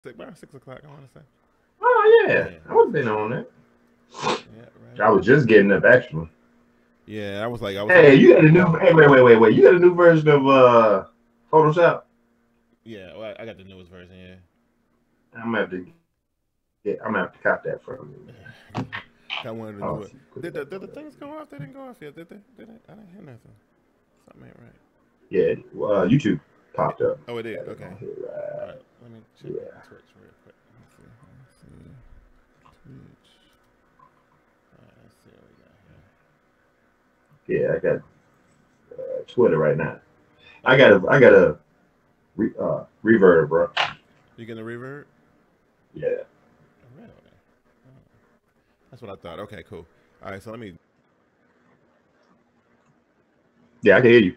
About 6 o'clock, I want to say. Oh yeah, I was been on it. Yeah, right. I was just getting up actually. Yeah, I was like, Hey, you got a new. Hey, wait. You got a new version of Photoshop? Yeah, well, I got the newest version. Yeah. I'm gonna have to I'm gonna have to cop that from you. I wanted to do it. Did the things go off? They didn't go off yet, did they? I didn't hear nothing. Something ain't right. Yeah, YouTube popped up. Oh, it did. Okay. Right. All right. Let me check Twitch real quick. Let's see. Twitch. All right, let's see what we got here. Yeah, I got Twitter right now. I got a reverb, bro. You getting a reverb? Yeah. Really? Oh. That's what I thought. Okay, cool. All right, so let me. Yeah, I can hear you.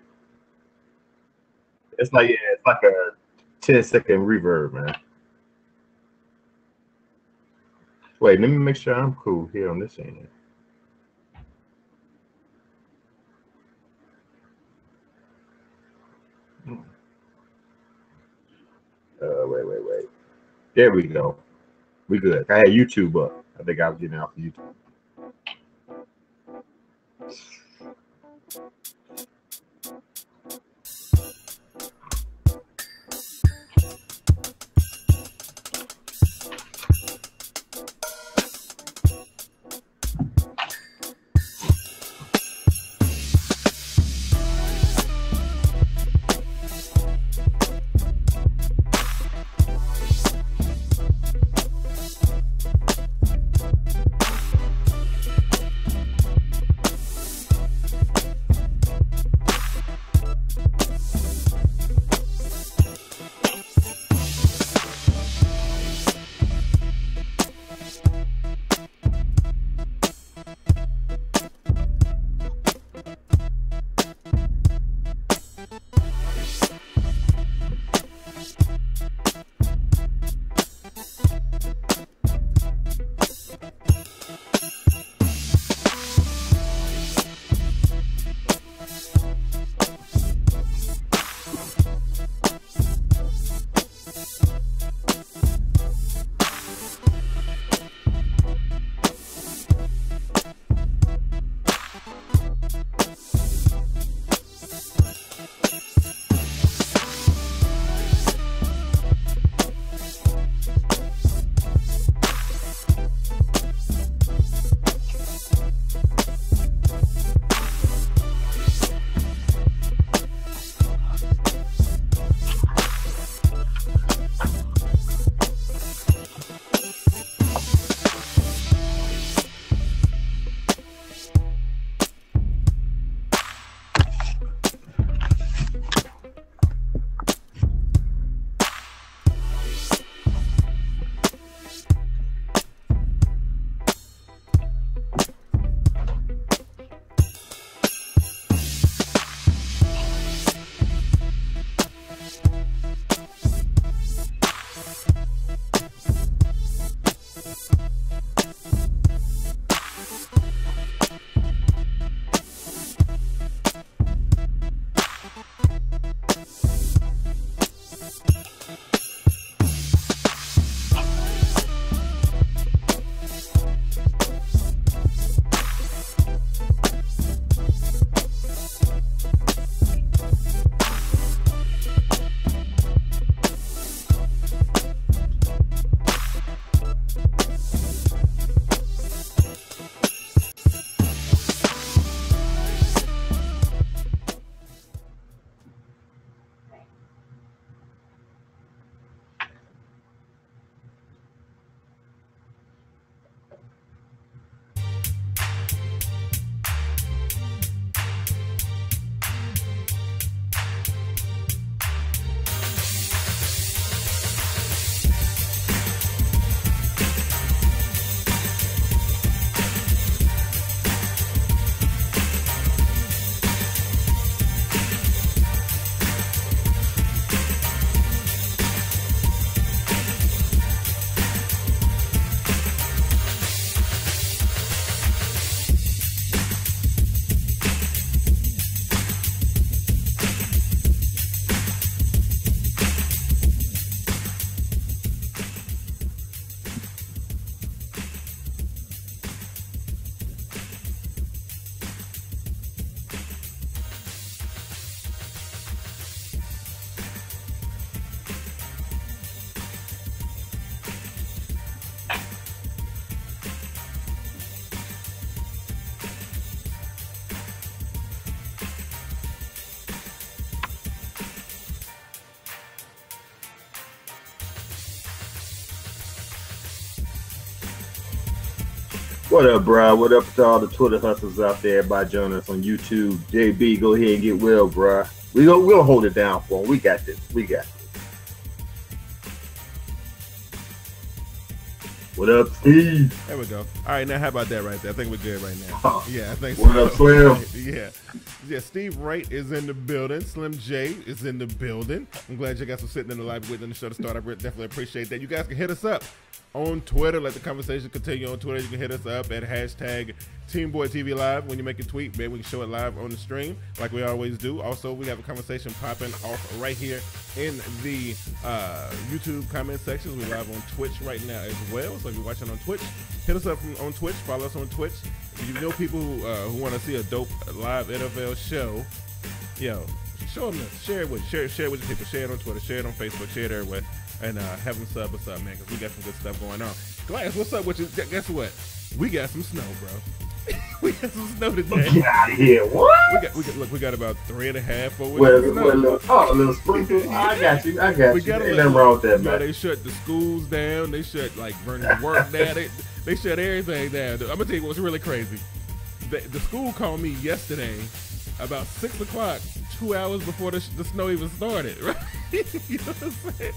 It's like a 10-second reverb, man. Wait, let me make sure I'm cool here on this end. Wait. There we go. We good. I had YouTube up. I think I was getting off of YouTube. What up, bro? What up to all the Twitter hustlers out there? Everybody joining us on YouTube. JB, go ahead and get well, bro. We'll hold it down for him. We got this. We got this. What up, Steve? There we go. All right, now how about that right there? I think we're good right now. Yeah, I think so. What up, Slim? Yeah, Steve Wright is in the building. Slim J is in the building. I'm glad you guys are sitting in the live waiting on the show to start. I definitely appreciate that. You guys can hit us up on Twitter. Let the conversation continue on Twitter. You can hit us up at hashtag TeamBoydTV Live. When you make a tweet, maybe we can show it live on the stream like we always do. Also, we have a conversation popping off right here in the YouTube comment sections. We're live on Twitch right now as well. So if you're watching on Twitch, hit us up on Twitch. Follow us on Twitch. If you know people who want to see a dope live NFL show, yo, show them this. Share it with your people. Share it on Twitter. Share it on Facebook. Share it everywhere. And have them sub us up, man, because we got some good stuff going on. Glass, what's up with you? Guess what? We got some snow, bro. We got some snow today. Get out of here. What? We got about 3.5, 4 weeks. A little sprinkle. I got you. Ain't nothing wrong with that, man. They shut the schools down. They shut, like, Vernon's work down. They shut everything down. I'm going to tell you what's really crazy. The school called me yesterday about 6 o'clock, 2 hours before the snow even started, right? You know what I'm saying?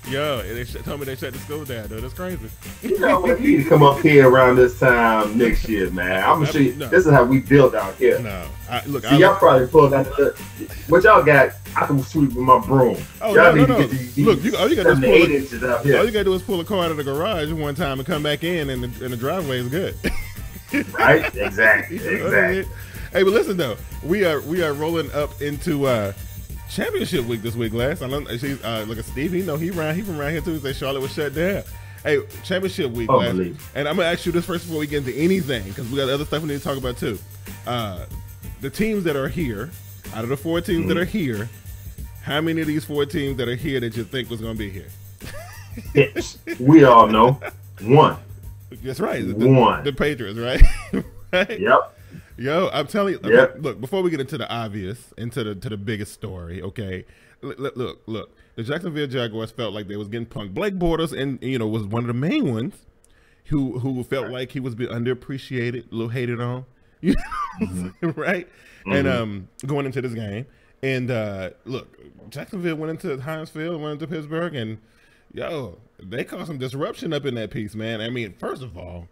Yo, they told me they shut the school down, dude. That's crazy. You know what? You need to come up here around this time next year, man. I'm gonna show you. No. This is how we build out here. No, y'all probably pulled out what y'all got. I can sweep with my broom. Oh, y'all need to get these. Look, all you gotta do is pull a car out of the garage one time and come back in, and the driveway is good. Right? Exactly. You know what I mean? Hey, but listen though, we are rolling up into championship week this week, Glass. I know she's look at Steve. He from around here too. He said Charlotte was shut down. Hey, championship week, Glass. And I'm gonna ask you this first before we get into anything, because we got other stuff we need to talk about too. The teams that are here, out of the 4 teams that are here, how many of these 4 teams that are here that you think was gonna be here? Yes, we all know 1. That's right. One. The Patriots, right? Right? Yep. Yo, I'm telling you. Yep. Look, before we get into the obvious, into the biggest story, okay? Look. The Jacksonville Jaguars felt like they was getting punked. Blake Bortles, and was one of the main ones who felt like he was being underappreciated, a little hated on, right? Mm-hmm. And going into this game, and look, Jacksonville went into Heinz Field, went into Pittsburgh, and yo, they caused some disruption up in that piece, man. I mean, first of all,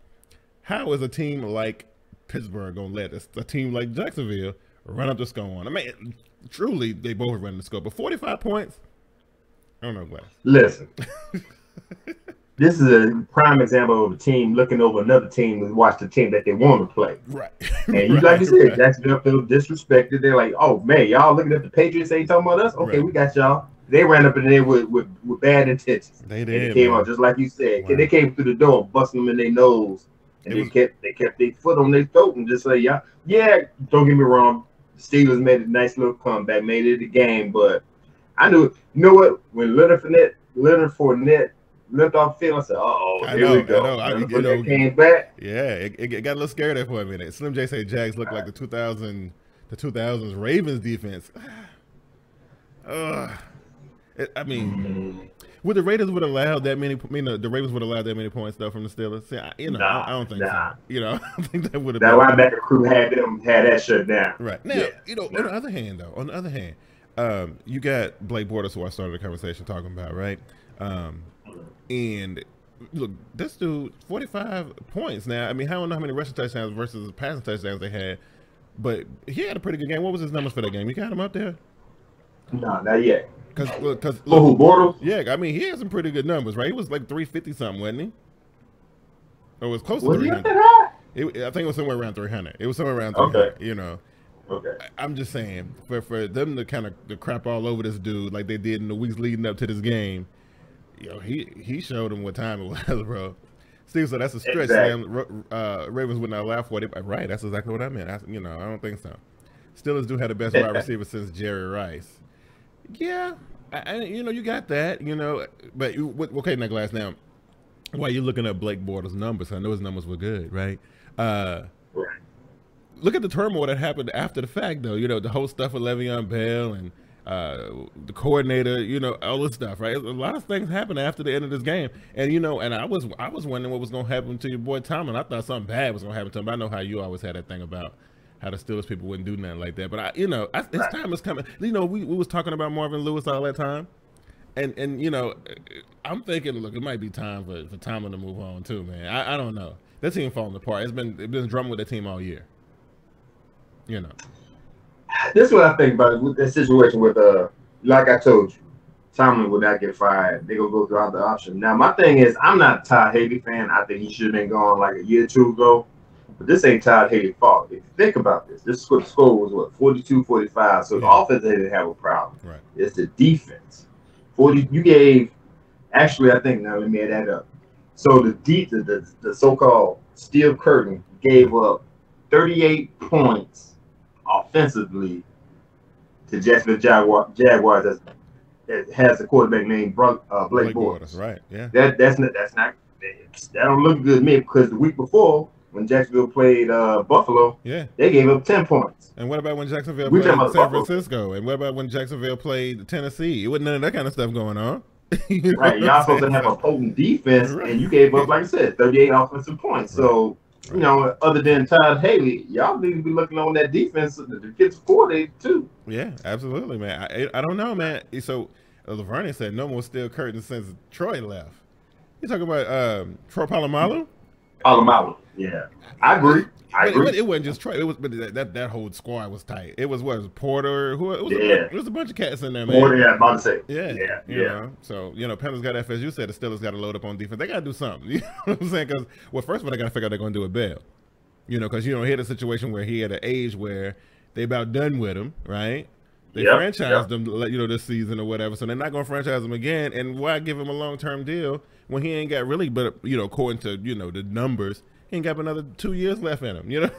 how is a team like Pittsburgh gonna let a team like Jacksonville run up the score on? I mean, truly, they both are running the score, but 45 points. I don't know, Glass. Listen, this is a prime example of a team looking over another team to watch the team that they want to play. Right. And like you said, Jacksonville feel disrespected. They're like, "Oh man, y'all looking at the Patriots? Ain't talking about us? Okay, we got y'all." They ran up in there with bad intentions. They did. And they came out just like you said. Wow. They came through the door, busting them in their nose. And they kept their foot on their throat and just say, yeah, don't get me wrong. The Steelers made a nice little comeback, made it a game, but I knew, you know what? When Leonard Fournette limped off the field, I said, here we go. Leonard Fournette came back. Yeah, it got a little scary there for a minute. Slim J said Jags looked like the 2000s Ravens defense. I mean, would the Raiders would allow that many? The Ravens would allow that many points though from the Steelers. See, I don't think so. I don't think that would have. That linebacker crew had that shut down. Right now, on the other hand, you got Blake Bortles, who I started the conversation talking about, right? And look, this dude, 45 points. Now, I mean, I don't know how many rushing touchdowns versus passing touchdowns they had, but he had a pretty good game. What was his numbers for that game? You got him up there? No, not yet. Because Bortles? Yeah, I mean, he had some pretty good numbers, right? He was like 350 something, wasn't he? Or it was close to 300. I think it was somewhere around 300. It was somewhere around 300. Okay. Okay. I'm just saying, for them to kind of crap all over this dude like they did in the weeks leading up to this game, he showed them what time it was, bro. Steve said that's a stretch. Exactly. Ravens would not allow for it. Right, that's exactly what I meant. I don't think so. Steelers do have the best wide receiver since Jerry Rice. Yeah, you got that, but okay, now Glass. Now, while you're looking at Blake Bortles' numbers, I know his numbers were good, right? Look at the turmoil that happened after the fact, though. The whole stuff with Le'Veon Bell, and the coordinator, you know, all this stuff, right? A lot of things happened after the end of this game, and you know, and I was wondering what was going to happen to your boy Tomlin. I thought something bad was going to happen to him. But I know how you always had that thing about how the Steelers people wouldn't do nothing like that. But his time is coming. You know, we was talking about Marvin Lewis all that time, and you know, I'm thinking, look, it might be time for Tomlin to move on too, man. I don't know. That team falling apart. It's been drumming with that team all year. You know. This is what I think about it, with that situation with like I told you, Tomlin would not get fired. They're gonna go through other options. Now my thing is, I'm not a Todd Haley fan. I think he should have been gone like a year or two ago. But this ain't Todd Haley's fault. If you think about this, score was what, 42-45. So the offense didn't have a problem. Right. It's the defense. 40. You gave. Actually, I think now let me add that up. So the so-called steel curtain gave up 38 points offensively to Jacksonville Jaguars that has a quarterback named Blake Bortles. Right. Yeah. That don't look good to me, because the week before when Jacksonville played Buffalo, they gave up 10 points. And what about when Jacksonville played San Francisco? And what about when Jacksonville played Tennessee? It wasn't none of that kind of stuff going on. You know right. Y'all supposed to have a potent defense, and you gave up, like I said, 38 offensive points. Right. So. You know, other than Todd Haley, y'all need to be looking on that defense, the defensive coordinator too. Yeah, absolutely, man. I don't know, man. So Lavergne said no more steel curtains since Troy left. You talking about Troy Polamalu? Polamalu, yeah. I agree. It wasn't just Troy. It was, but that whole squad was tight. It was Porter. It was a bunch of cats in there, man. Porter, yeah, about to say. Yeah. You know, so you know, Panthers got FSU said the Steelers got to load up on defense. They got to do something. You know what I'm saying? Because first of all, they got to figure out they're going to do with Bell. You know, because you know, he had a situation where he had an age where they about done with him, right? They franchised him, you know, this season or whatever. So they're not going to franchise him again. And why give him a long-term deal when he ain't got really, but you know, according to the numbers. He ain't got another 2 years left in him, you know?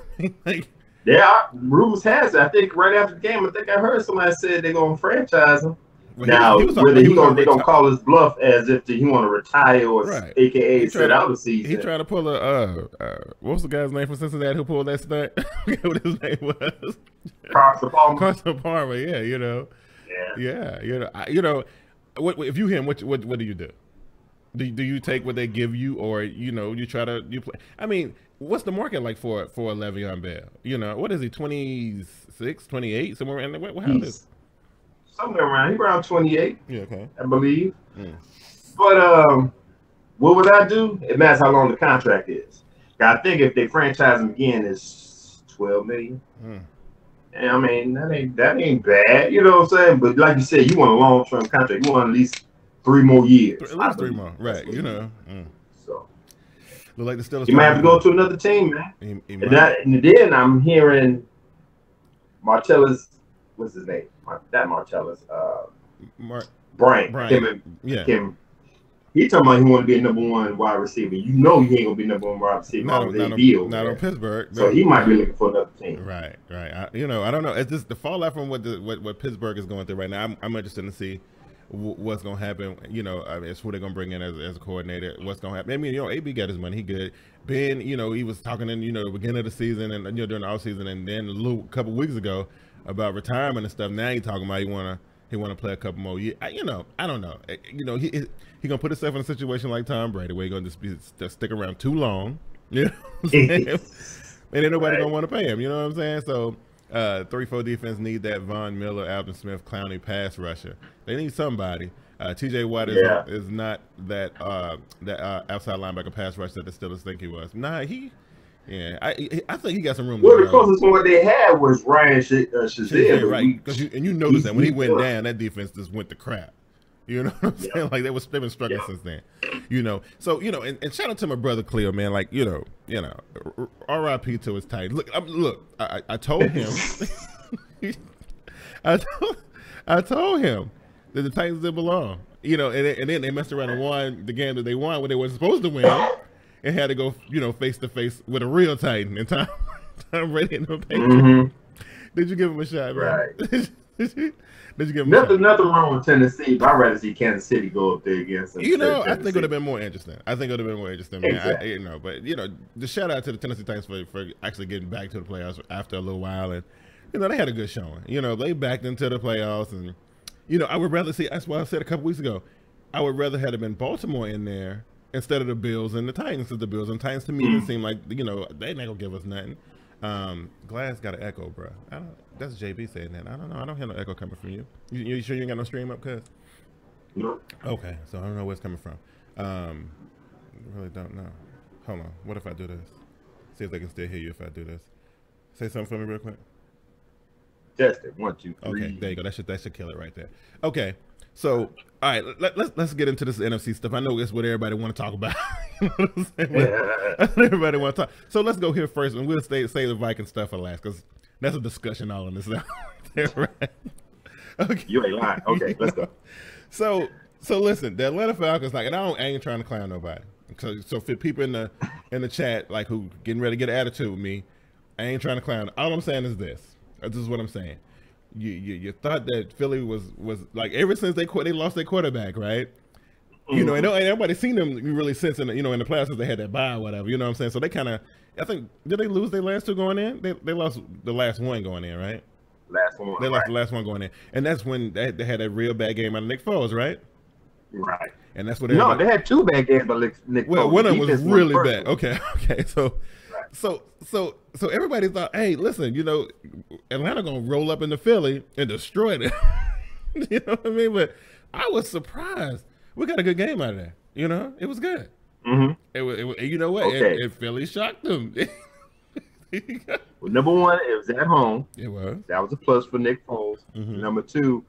Like, yeah, rumors has it. I think right after the game, I heard somebody said they're gonna franchise him. Well, now, whether they gonna call his bluff as if he want to retire or AKA sit out the season. He tried to pull what was the guy's name from Cincinnati who pulled that stunt? I forget what his name was. Carson Palmer. Yeah, you know. Yeah, you know. What if you him? What do you do? Do you take what they give you, or you know you play? I mean, what's the market like for Le'Veon Bell? You know, what is he, 26, 28, somewhere around there? How old is? Somewhere around. He's around 28. Yeah, okay. I believe. But what would I do? It matters how long the contract is. I think if they franchise him again, it's $12 million. And I mean, that ain't bad. You know what I'm saying? But like you said, you want a long-term contract. You want at least 3 more years. At least 3 more, right? You know. So, look like the Steelers. You might have to go to another team, man. And then I'm hearing Martellus. What's his name? Not Martellus. Brian. Kim. He talking about he want to be a #1 wide receiver. You know he ain't gonna be #1 wide receiver. Not on Pittsburgh. So he might be looking for another team. Right. I don't know. It's just the fallout from what Pittsburgh is going through right now. I'm interested to see what's going to happen. You know, I mean, it's who they're going to bring in as a coordinator. What's going to happen? I mean, you know, AB got his money. He good. Ben, you know, he was talking in, the beginning of the season and, during the offseason, and then a couple weeks ago about retirement and stuff. Now he's talking about he want to play a couple more years. I don't know. You know, he going to put himself in a situation like Tom Brady where he's going to just stick around too long. You know what I'm saying? And ain't nobody going to want to pay him. You know what I'm saying? So, 3-4 defense need that Von Miller, Alvin Smith, Clowney pass rusher. They need somebody. TJ Watt is not that outside linebacker pass rusher that the Steelers think he was. Nah, I think he got some room. Well, the closest one they had was Ryan Shazier, right? You noticed that when he went down, that defense just went to crap. You know what I'm saying? Like they've been struggling since then. You know, so and shout out to my brother Cleo, man. Like R.I.P. to his tight. Look, I told him, I told him that the Titans didn't belong. You know, and then they messed around and won the game that they won when they weren't supposed to win, and had to go face to face with a real Titan and Tom Brady and the Patriots. Did you give him a shot, man? Right. Did you give him nothing wrong with Tennessee, but I'd rather see Kansas City go up there against them. I think it would have been more interesting. Man. Exactly. But the shout out to the Tennessee Titans for actually getting back to the playoffs after a little while, and they had a good showing. They backed into the playoffs, and I would rather see. That's why I said a couple weeks ago, I would rather have been Baltimore in there instead of the Bills and the Titans. Because the Bills and Titans to me it seem like they not gonna give us nothing. Glass got an echo, bro. That's JB saying that. I don't know. I don't hear no echo coming from you. You sure you ain't got no stream up, cuz? No. Okay, so I don't know where it's coming from. Really don't know. Hold on. What if I do this? See if they can still hear you if I do this. Say something for me real quick. Test it. 1, 2, 3. Okay, there you go. That should kill it right there. Okay, so all right, let's get into this NFC stuff. I know it's what everybody want to talk about. You know what I'm saying? Everybody want to talk. So let's go here first, and we'll say the Viking stuff for last because that's a discussion all in this now. Right? Okay. You ain't lying. Okay, let's go. So listen, the Atlanta Falcons, like, and I ain't trying to clown nobody. So for people in the chat, like, who getting ready to get an attitude with me, I ain't trying to clown. All I'm saying is this. This is what I'm saying. You thought that Philly was like, ever since they lost their quarterback, right? And everybody seen them really since in the playoffs since they had that bye or whatever. You know what I'm saying? So they kind of, I think, did they lose their last two going in? They lost the last one going in, right? Last one. They lost the last one going in, and that's when they had that real bad game out of Nick Foles, right? Right. And that's what they had 2 bad games by Nick Foles. Well, one of them was really bad. Okay. So, right. so everybody thought, hey, listen, Atlanta gonna roll up into Philly and destroy them. You know what I mean? But I was surprised. We got a good game out of that. It was good. Mm-hmm. It you know what? Okay. Philly shocked them. Well, number 1, it was at home. It was. That was a plus for Nick Foles. Mm-hmm. Number 2,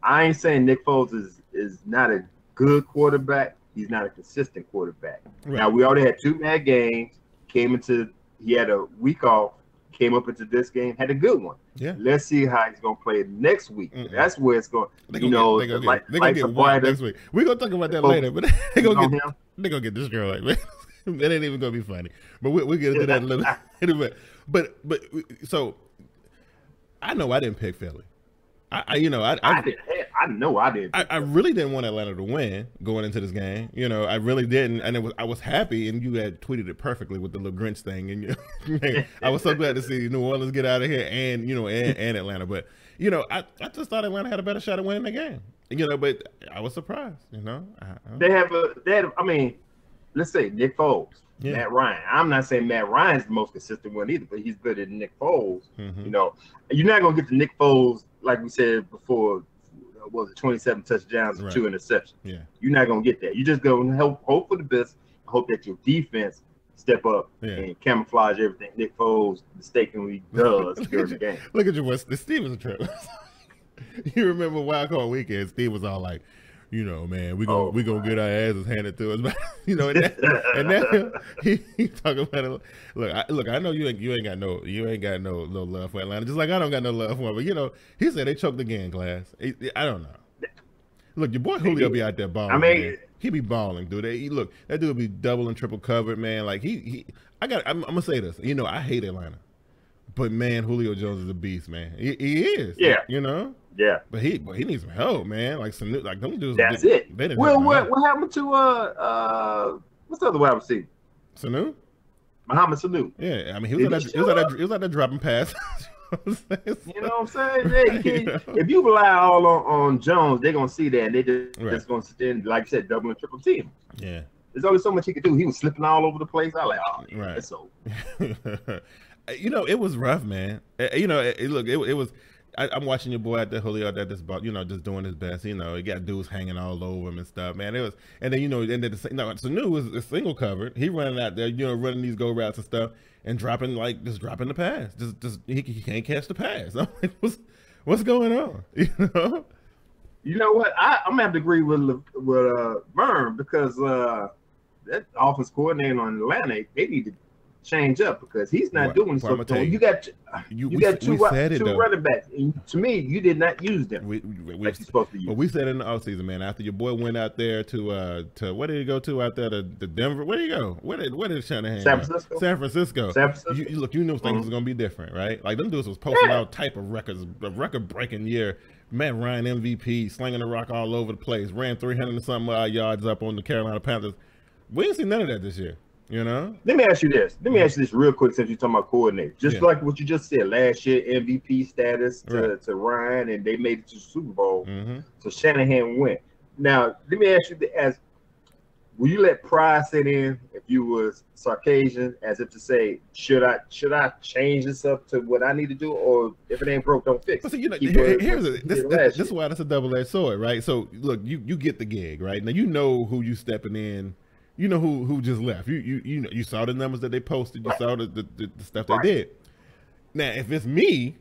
I ain't saying Nick Foles is not a good quarterback. He's not a consistent quarterback. Right. Now, we already had 2 bad games. He had a week off. Came up into this game, had a good one. Yeah. Let's see how he's gonna play next week. That's where it's going. They're gonna get wild next week. We're gonna talk about that later, but they're gonna get destroyed. Man. That ain't even gonna be funny. But we'll get into that a little bit. But so I know I didn't pick Philly. I know I didn't. I really didn't want Atlanta to win going into this game. I really didn't, and I was happy. And you had tweeted it perfectly with the little Grinch thing. And I was so glad to see New Orleans get out of here, and and Atlanta. But I just thought Atlanta had a better shot at winning the game. But I was surprised. They have. I mean, let's say Nick Foles, Matt Ryan. I'm not saying Matt Ryan's the most consistent one either, but he's better than Nick Foles. Mm-hmm. You're not gonna get to Nick Foles. Like we said before, was it 27 touchdowns and 2 interceptions? Yeah, you're not gonna get that. You just go and hope for the best. Hope that your defense step up and camouflage everything Nick Foles mistakenly does during the game. Look at your Steve was a trip. You remember Wild Card Weekend? Steve was all like, man, we gonna get our asses handed to us, but and now he talking about it. Look, I know you ain't got no love for Atlanta, just like I don't got no love for him. But he said they choked the Glass. I don't know. Look, your boy Julio be out there balling. I mean, man. He be balling, dude. Look, that dude be double and triple covered, man. Like I'm gonna say this. I hate Atlanta, but man, Julio Jones is a beast, man. He is. Yeah. Yeah, but he needs some help, man. Like them dudes. That's it. Well, what happened to what's the other wide receiver? Sanu? Muhammad Sanu. Yeah, I mean he was out there dropping passes. You know what I'm saying? If you rely all on Jones, they're gonna see that and they just gonna sit there and, like you said, double and triple team. Yeah. There's only so much he could do. He was slipping all over the place. I was like, oh, yeah, that's so. It was rough, man. It was. I'm watching your boy out there, Julio, that just just doing his best. He got dudes hanging all over him and stuff, man. It was, and then Sanu was a single covered. He running out there, running these go routes and stuff, and dropping the pass. Just he can't catch the pass. I'm like, what's going on? You know what? I'm gonna have to agree with Vern because that offense coordinator on Atlanta, they need to change up because he's not doing something. You got two running backs. And to me, you did not use them like you're supposed to use. Well, we said in the offseason, man, after your boy went out there to where did he go to out there to Denver? Where did he go? Where did Shanahan go? San Francisco. You knew things was gonna be different, right? Like them dudes was posting all type of records, a record-breaking year. Matt Ryan MVP, slinging the rock all over the place, ran 300 and something yards up on the Carolina Panthers. We ain't seen none of that this year. You know. Let me ask you this. Let me ask you this real quick since you're talking about coordinators. Just like what you just said, last year MVP status to Ryan, and they made it to the Super Bowl. So Shanahan went. Now, let me ask you as will you let pride set in if you was Sarkisian, as if to say, should I change this up to what I need to do, or if it ain't broke, don't fix it? But see, you know, this is why that's a double-edged sword, right? So look, you get the gig, right? Now you know who you stepping in. You know who just left. You saw the numbers that they posted. You saw the stuff they did. Now, if it's me,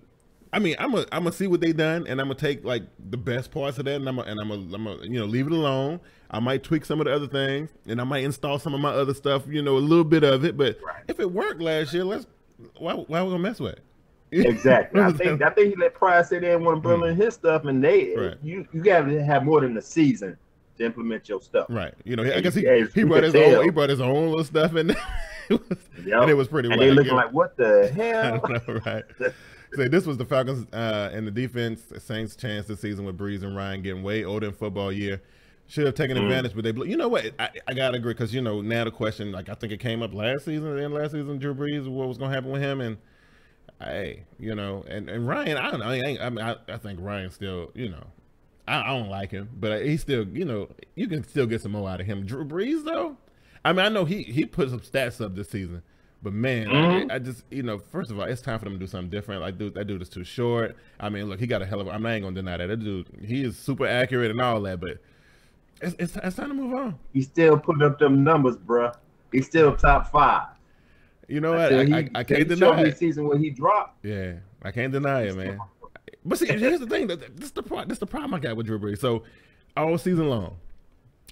I mean, I'm gonna see what they done, and I'm gonna take like the best parts of that, and I'm gonna leave it alone. I might tweak some of the other things, and I might install some of my other stuff. You know, a little bit of it. But if it worked last year, why we gonna mess with it? Exactly. I think he let Pride sit in when building his stuff, and you got to have more than a season to implement your stuff. Right. You know, I guess he brought his own little stuff in there. And it was pretty and they looking like, what the hell? I know, right. So this was the Falcons and the defense. Saints' chance this season with Breeze and Ryan getting way older in football year. Should have taken advantage, but you know what? I gotta agree, because you know now the question, like I think it came up last season, Drew Brees, what was gonna happen with him, and you know, and Ryan, I don't know. I think Ryan still, you know, I don't like him, but he's still, you know, you can still get some more out of him. Drew Brees though, I mean, I know he put some stats up this season, but man, I just, you know, first of all, it's time for them to do something different. Like, that dude is too short. I mean, look, he got a hell of I'm not even gonna deny that. That dude, he is super accurate and all that, but it's time to move on. He's still putting up them numbers, bruh. He's still top 5. You know what? I can't deny it. Season when he dropped. Yeah, I can't deny it, man. But see, here's the thing. This the problem I got with Drew Brees. So all season long,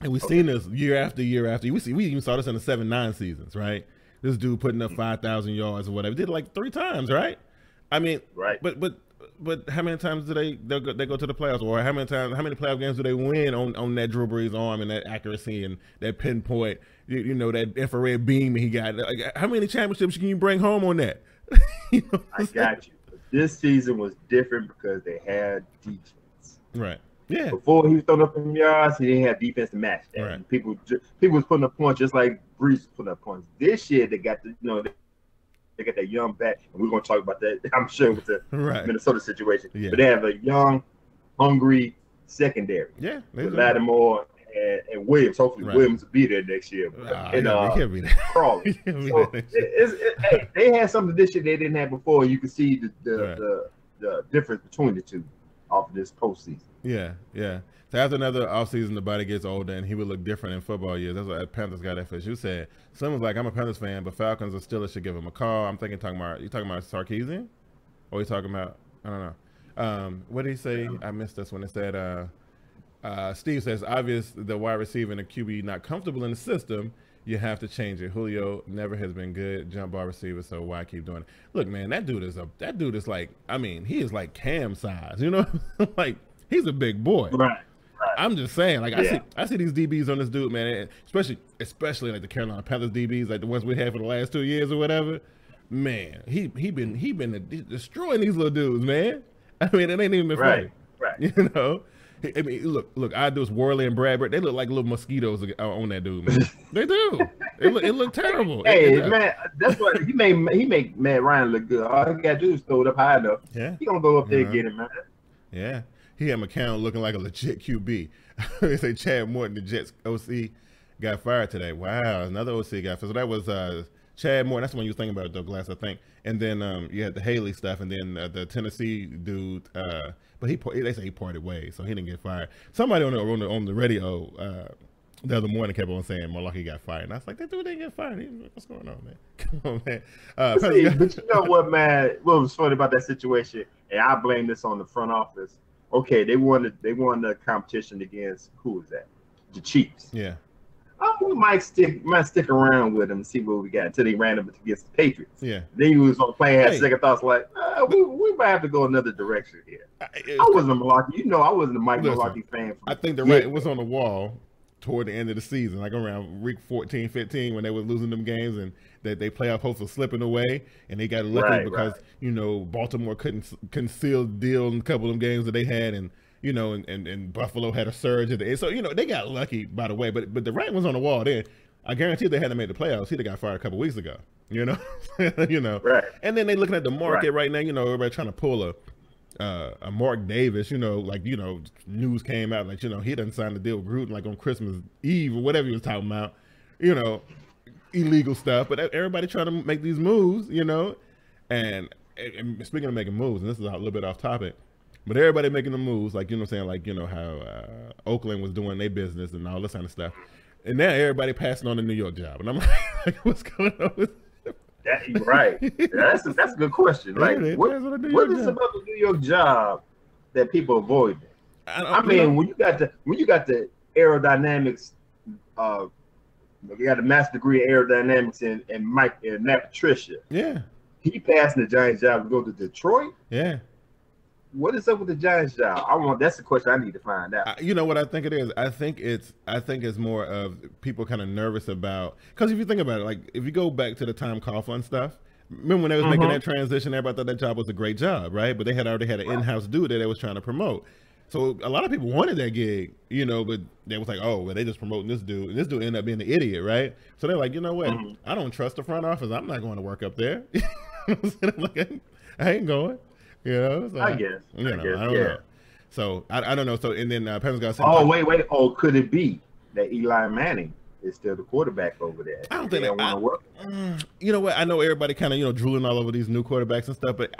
and we've seen this year after year after. We even saw this in the 7-9 seasons, right? This dude putting up 5,000 yards or whatever. Did it like 3 times, right? I mean, right. But how many times do they go to the playoffs, or how many playoff games do they win on that Drew Brees arm and that accuracy and that pinpoint, you know, that infrared beam he got? Like, how many championships can you bring home on that? You know I got you. But this season was different because they had defense. Right. Yeah. Before he was throwing up them yards, he didn't have defense to match that. Right. And people was putting up points just like Brees was putting up points. This year they got they got that young back, and we're going to talk about that, I'm sure, with the Minnesota situation. Yeah. But they have a young, hungry secondary. Yeah. With Lattimore and Williams. Hopefully Williams will be there next year. And Crawley. So they had something this year they didn't have before. You can see the difference between the two off of this postseason. Yeah, yeah. So after another offseason, the body gets older, and he would look different in football years. That's what Panthers got FSU said. Someone's like, I'm a Panthers fan, but Falcons or Steelers should give him a call. I'm thinking, you talking about Sarkisian? Or you talking about, I don't know. What did he say? I missed this when it said, Steve says, obvious the wide receiver and the QB not comfortable in the system, you have to change it. Julio never has been good jump ball receiver, so why keep doing it? Look, man, that dude is like, I mean, he is like Cam size, you know? Like, he's a big boy. Right. I'm just saying, like, I see these DBs on this dude, man, especially like the Carolina Panthers DBs, like the ones we had for the last 2 years or whatever. Man, he been destroying these little dudes, man. I mean, it ain't even been funny. Right. You know? I mean, look. I do Worley and Bradbury. They look like little mosquitoes on that dude, man. They do. It look terrible. Hey, man, that's what he make Matt Ryan look good. All he got to do is throw it up high enough. Yeah, he gonna go up there and get him, man. Yeah, he had McCown looking like a legit QB. They say Chad Morton, the Jets OC, got fired today. Wow, another OC got fired. So that was Chad Morton. That's the one you was thinking about, Doug Glass, I think. And then you had the Haley stuff, and then the Tennessee dude. But they say he parted ways, so he didn't get fired. Somebody on the radio the other morning kept on saying Mullarkey got fired, and I was like, that dude didn't get fired. What's going on, man? Come on, man. But you know what, man? What was funny about that situation, and I blame this on the front office. Okay, they won the competition against who was that? The Chiefs. Yeah. Oh, we might stick around with them and see what we got until they ran up against the Patriots. Yeah. Then you was on playing, had second thoughts like, we might have to go another direction here. I wasn't a Mullarkey. You know, I wasn't a Mike Mullarkey fan. I think the writing was on the wall toward the end of the season, like around week 14, 15, when they were losing them games and that they playoff hopes were slipping away, and they got lucky because you know Baltimore couldn't seal the deal in a couple of them games that they had, and you know, and Buffalo had a surge at the end. So, you know, they got lucky, by the way. But the writing was on the wall there. I guarantee if they hadn't made the playoffs, he'd have got fired a couple weeks ago. You know, Right. And then they looking at the market right now. You know, everybody trying to pull a Mark Davis. You know, like news came out like he done signed a deal with Gruden like on Christmas Eve or whatever he was talking about. You know, illegal stuff. But everybody trying to make these moves. You know, and speaking of making moves, and this is a little bit off topic, but everybody making the moves, like what I'm saying, like how Oakland was doing their business and all this kind of stuff, and now everybody passing on the New York job, and I'm like what's going on with right? That's a good question. Like, what is it about the New York job that people avoid? I mean, when you got the aerodynamics, you got a master degree in aerodynamics and Matt Patricia. Yeah. He passing the Giants job to go to Detroit. Yeah. What is up with the Giants job? That's the question I need to find out. You know what I think it is? I think it's more of people kind of nervous about, because if you think about it, like if you go back to the Tom Coughlin stuff, remember when they was making that transition, everybody thought that job was a great job, right? But they had already had an in-house dude that they was trying to promote. So a lot of people wanted that gig, but they was like, oh, well, they just promoting this dude, and this dude ended up being an idiot, right? So they're like, you know what? I don't trust the front office. I'm not going to work up there. Like, I ain't going. So, I guess. I don't know. So I don't know. So and then Pepper's got. Oh wait. Oh, could it be that Eli Manning is still the quarterback over there? I don't think they want to work. You know what? I know everybody kind of drooling all over these new quarterbacks and stuff, but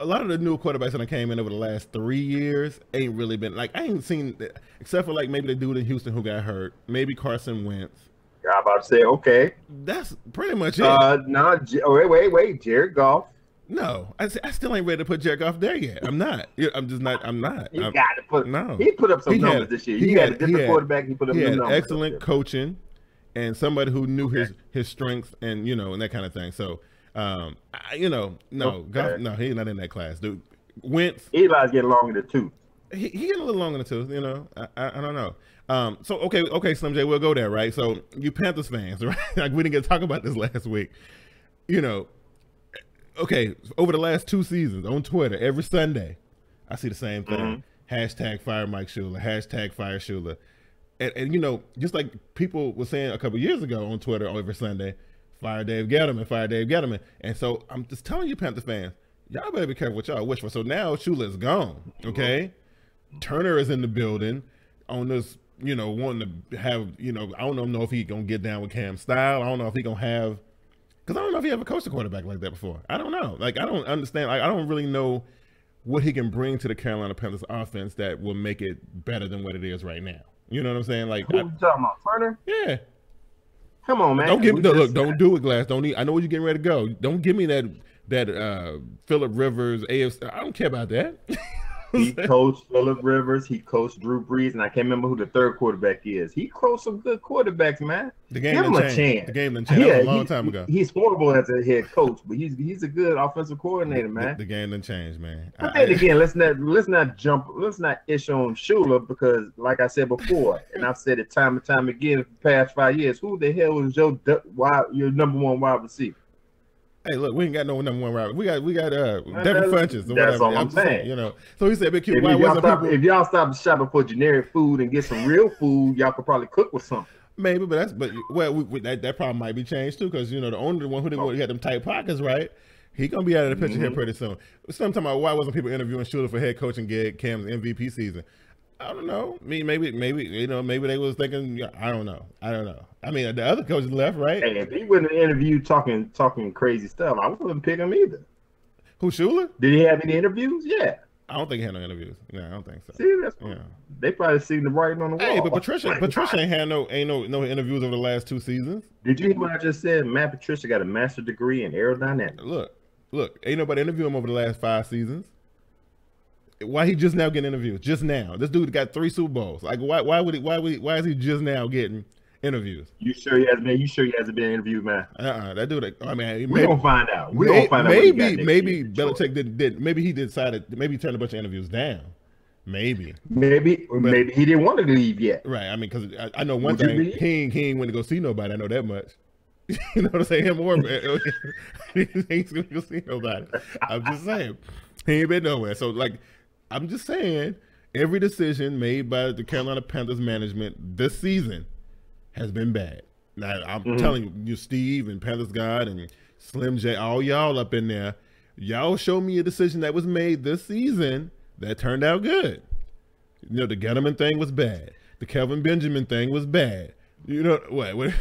a lot of the new quarterbacks that came in over the last 3 years ain't really been like I ain't seen except for like maybe the dude in Houston who got hurt, maybe Carson Wentz. I'm about to say okay. That's pretty much it. No, wait, Jared Goff. No, I still ain't ready to put Jared Goff there yet. I'm not. I'm just not. I'm not. You got to put. No, he put up some numbers this year. He had a different quarterback. He put up some numbers. Excellent coaching, and somebody who knew his strengths and and that kind of thing. So, Goff, no, he's not in that class, dude. Wentz. Eli's getting long in the tooth. He getting a little long in the tooth. I don't know. So okay, Slim J, we'll go there, right? So you Panthers fans, right? Like we didn't get to talk about this last week. Okay, over the last 2 seasons on Twitter, every Sunday, I see the same thing. Hashtag fire Mike Shula, hashtag fire Shula. And just like people were saying a couple years ago on Twitter every Sunday, fire Dave Gettleman, fire Dave Gettleman. And so I'm just telling you, Panther fans, y'all better be careful what y'all wish for. So now Shula is gone, okay? Turner is in the building on this, wanting to have, I don't know if he's going to get down with Cam Style. I don't know if he's going to have, because I don't know if he ever coached a quarterback like that before. I don't know. Like, I don't understand. Like, I don't really know what he can bring to the Carolina Panthers offense that will make it better than what it is right now. You know what I'm saying? Like, who are you talking about, Turner? Yeah. Come on, man. Don't give me look. Don't do it, Glass. Don't need. I know where you're getting ready to go. Don't give me that Phillip Rivers AFC. I don't care about that. He coached Phillip Rivers. He coached Drew Brees, and I can't remember who the third quarterback is. He coached some good quarterbacks, man. The game Give him a chance. The game done changed. A long time ago. He's horrible as a head coach, but he's a good offensive coordinator, man. The game done changed, man. But then again, let's not ish on Shula because, like I said before, and I've said it time and time again for the past 5 years, who the hell is your number one wide receiver? Hey, look, we ain't got no number one rival. We got Devin Funches. That's all I'm saying. So he said, "Big Q, why wasn't people?" If y'all stop shopping for generic food and get some real food, y'all could probably cook with something. Maybe, but that problem might be changed too, because the owner, the one who had them tight pockets, right? He gonna be out of the picture here pretty soon. Sometime about why wasn't people interviewing Shula for head coaching gig Cam's MVP season? I don't know. I mean, maybe they was thinking. I don't know. I mean, the other coaches left, right? Hey, if he went to interview talking crazy stuff, I wouldn't pick him either. Who, Shula? Did he have any interviews? Yeah. I don't think he had no interviews. No, I don't think so. See, that's they probably seen the writing on the wall. Hey, but Patricia ain't had no interviews over the last 2 seasons. Did you hear what I just said? Matt Patricia got a master's degree in aerodynamics. Look, ain't nobody interviewed him over the last 5 seasons. Why he just now getting interviews? Just now, this dude got 3 Super Bowls. Like, why is he just now getting interviews? You sure he hasn't been? You sure he hasn't been interviewed, man? That dude. I mean, we're gonna find out. Maybe Belichick did. Maybe he decided. Maybe he turned a bunch of interviews down. Maybe he didn't want to leave yet. Right. I mean, because I know one thing. He ain't went to go see nobody. I know that much. You know what I'm saying? Him or he ain't gonna go see nobody. I'm just saying he ain't been nowhere. So like. I'm just saying, every decision made by the Carolina Panthers management this season has been bad. Now, I'm telling you, Steve and Panthers God and Slim J, all y'all up in there, y'all show me a decision that was made this season that turned out good. You know, the Gettleman thing was bad. The Kelvin Benjamin thing was bad. You know what?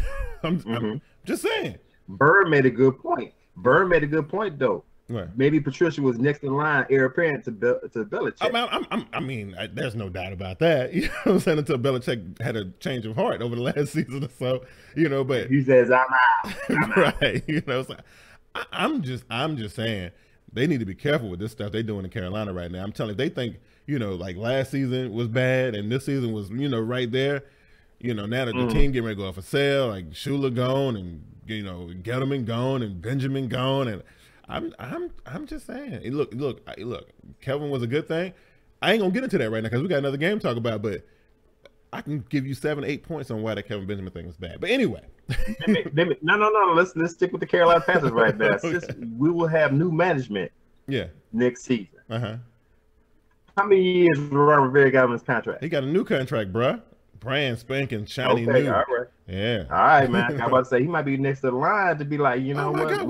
I'm just saying. Bird made a good point. Though. Right. Maybe Patricia was next in line, heir apparent to Belichick. I mean, there's no doubt about that. You know what I'm saying? Until Belichick had a change of heart over the last season or so, you know. But he says, "I'm out." Right. You know, so I'm just saying they need to be careful with this stuff they're doing in Carolina right now. I'm telling you, they think, you know, like last season was bad and this season was, you know, right there. You know, now that the team getting ready to go off a sale, like Shula gone and, you know, Gettleman gone and Benjamin gone, and I'm just saying. Look. Kelvin was a good thing. I ain't gonna get into that right now because we got another game to talk about. But I can give you 7-8 points on why that Kelvin Benjamin thing was bad. But anyway, no. Let's stick with the Carolina Panthers right now. We will have new management. Yeah. Next season. How many years Robert Rivera got on his contract? He got a new contract, bruh. Brand spanking shiny new. All right. Yeah. All right, man. I'm about to say he might be next to the line to be like, you know what? God,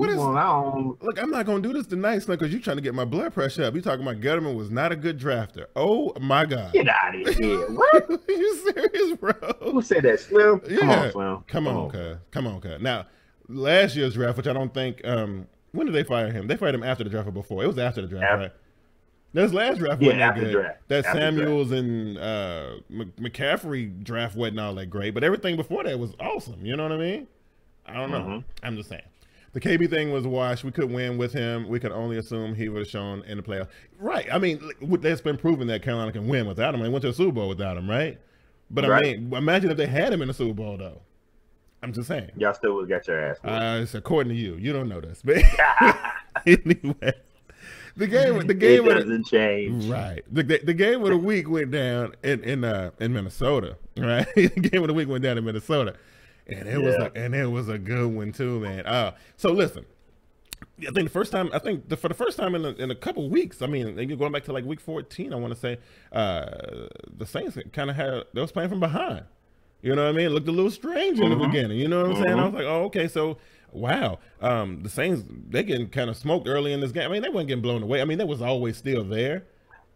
look, I'm not gonna do this tonight, Slim, because you're trying to get my blood pressure up. You talking about Gettleman was not a good drafter. Oh my God. Get out of here. What? Are you serious, bro? Who said that, Slim? Yeah. Come on, Slim. Come on, cuz. Now, last year's draft, which I don't think when did they fire him? They fired him after the draft or before? It was after the draft, right? This last draft wasn't that good. That Samuels and McCaffrey draft wasn't all that great, but everything before that was awesome. You know what I mean? I don't know. I'm just saying. The KB thing was washed. We could win with him. We could only assume he would have shown in the playoffs. Right. I mean, that's been proven that Carolina can win without him. They went to a Super Bowl without him, right? But I mean, imagine if they had him in the Super Bowl, though. I'm just saying. Y'all still would have got your ass. It's according to you. You don't know this. But anyway. The game doesn't change. Right. The game of the week went down in Minnesota. Right. The game of the week went down in Minnesota, and it was a good one too, man. So listen, I think for the first time in a couple weeks, I mean, you're going back to like week 14, I want to say, the Saints kind of they was playing from behind. You know what I mean? It looked a little strange in the beginning. You know what I'm saying? I was like, oh, okay, so. Wow. The Saints, they getting kind of smoked early in this game. I mean, they weren't getting blown away. I mean, they was always still there.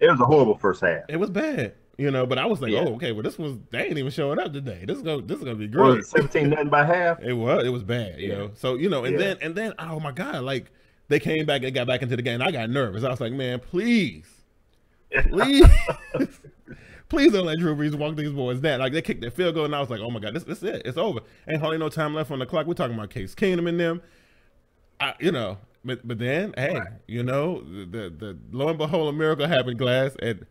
It was a horrible first half. It was bad, you know, but I was like, oh, okay, well, they ain't even showing up today. This is gonna be great. 17-0 by half? It was bad, you know. So, you know, and then, oh my God, like they came back and got back into the game. I got nervous. I was like, man, please. Please don't let Drew Brees walk these boys down. Like, they kicked their field goal, and I was like, oh, my God, this is it. It's over. Ain't hardly no time left on the clock. We're talking about Case Keenum and them. You know, but then, hey, you know, the lo and behold, a miracle happened, Glass. And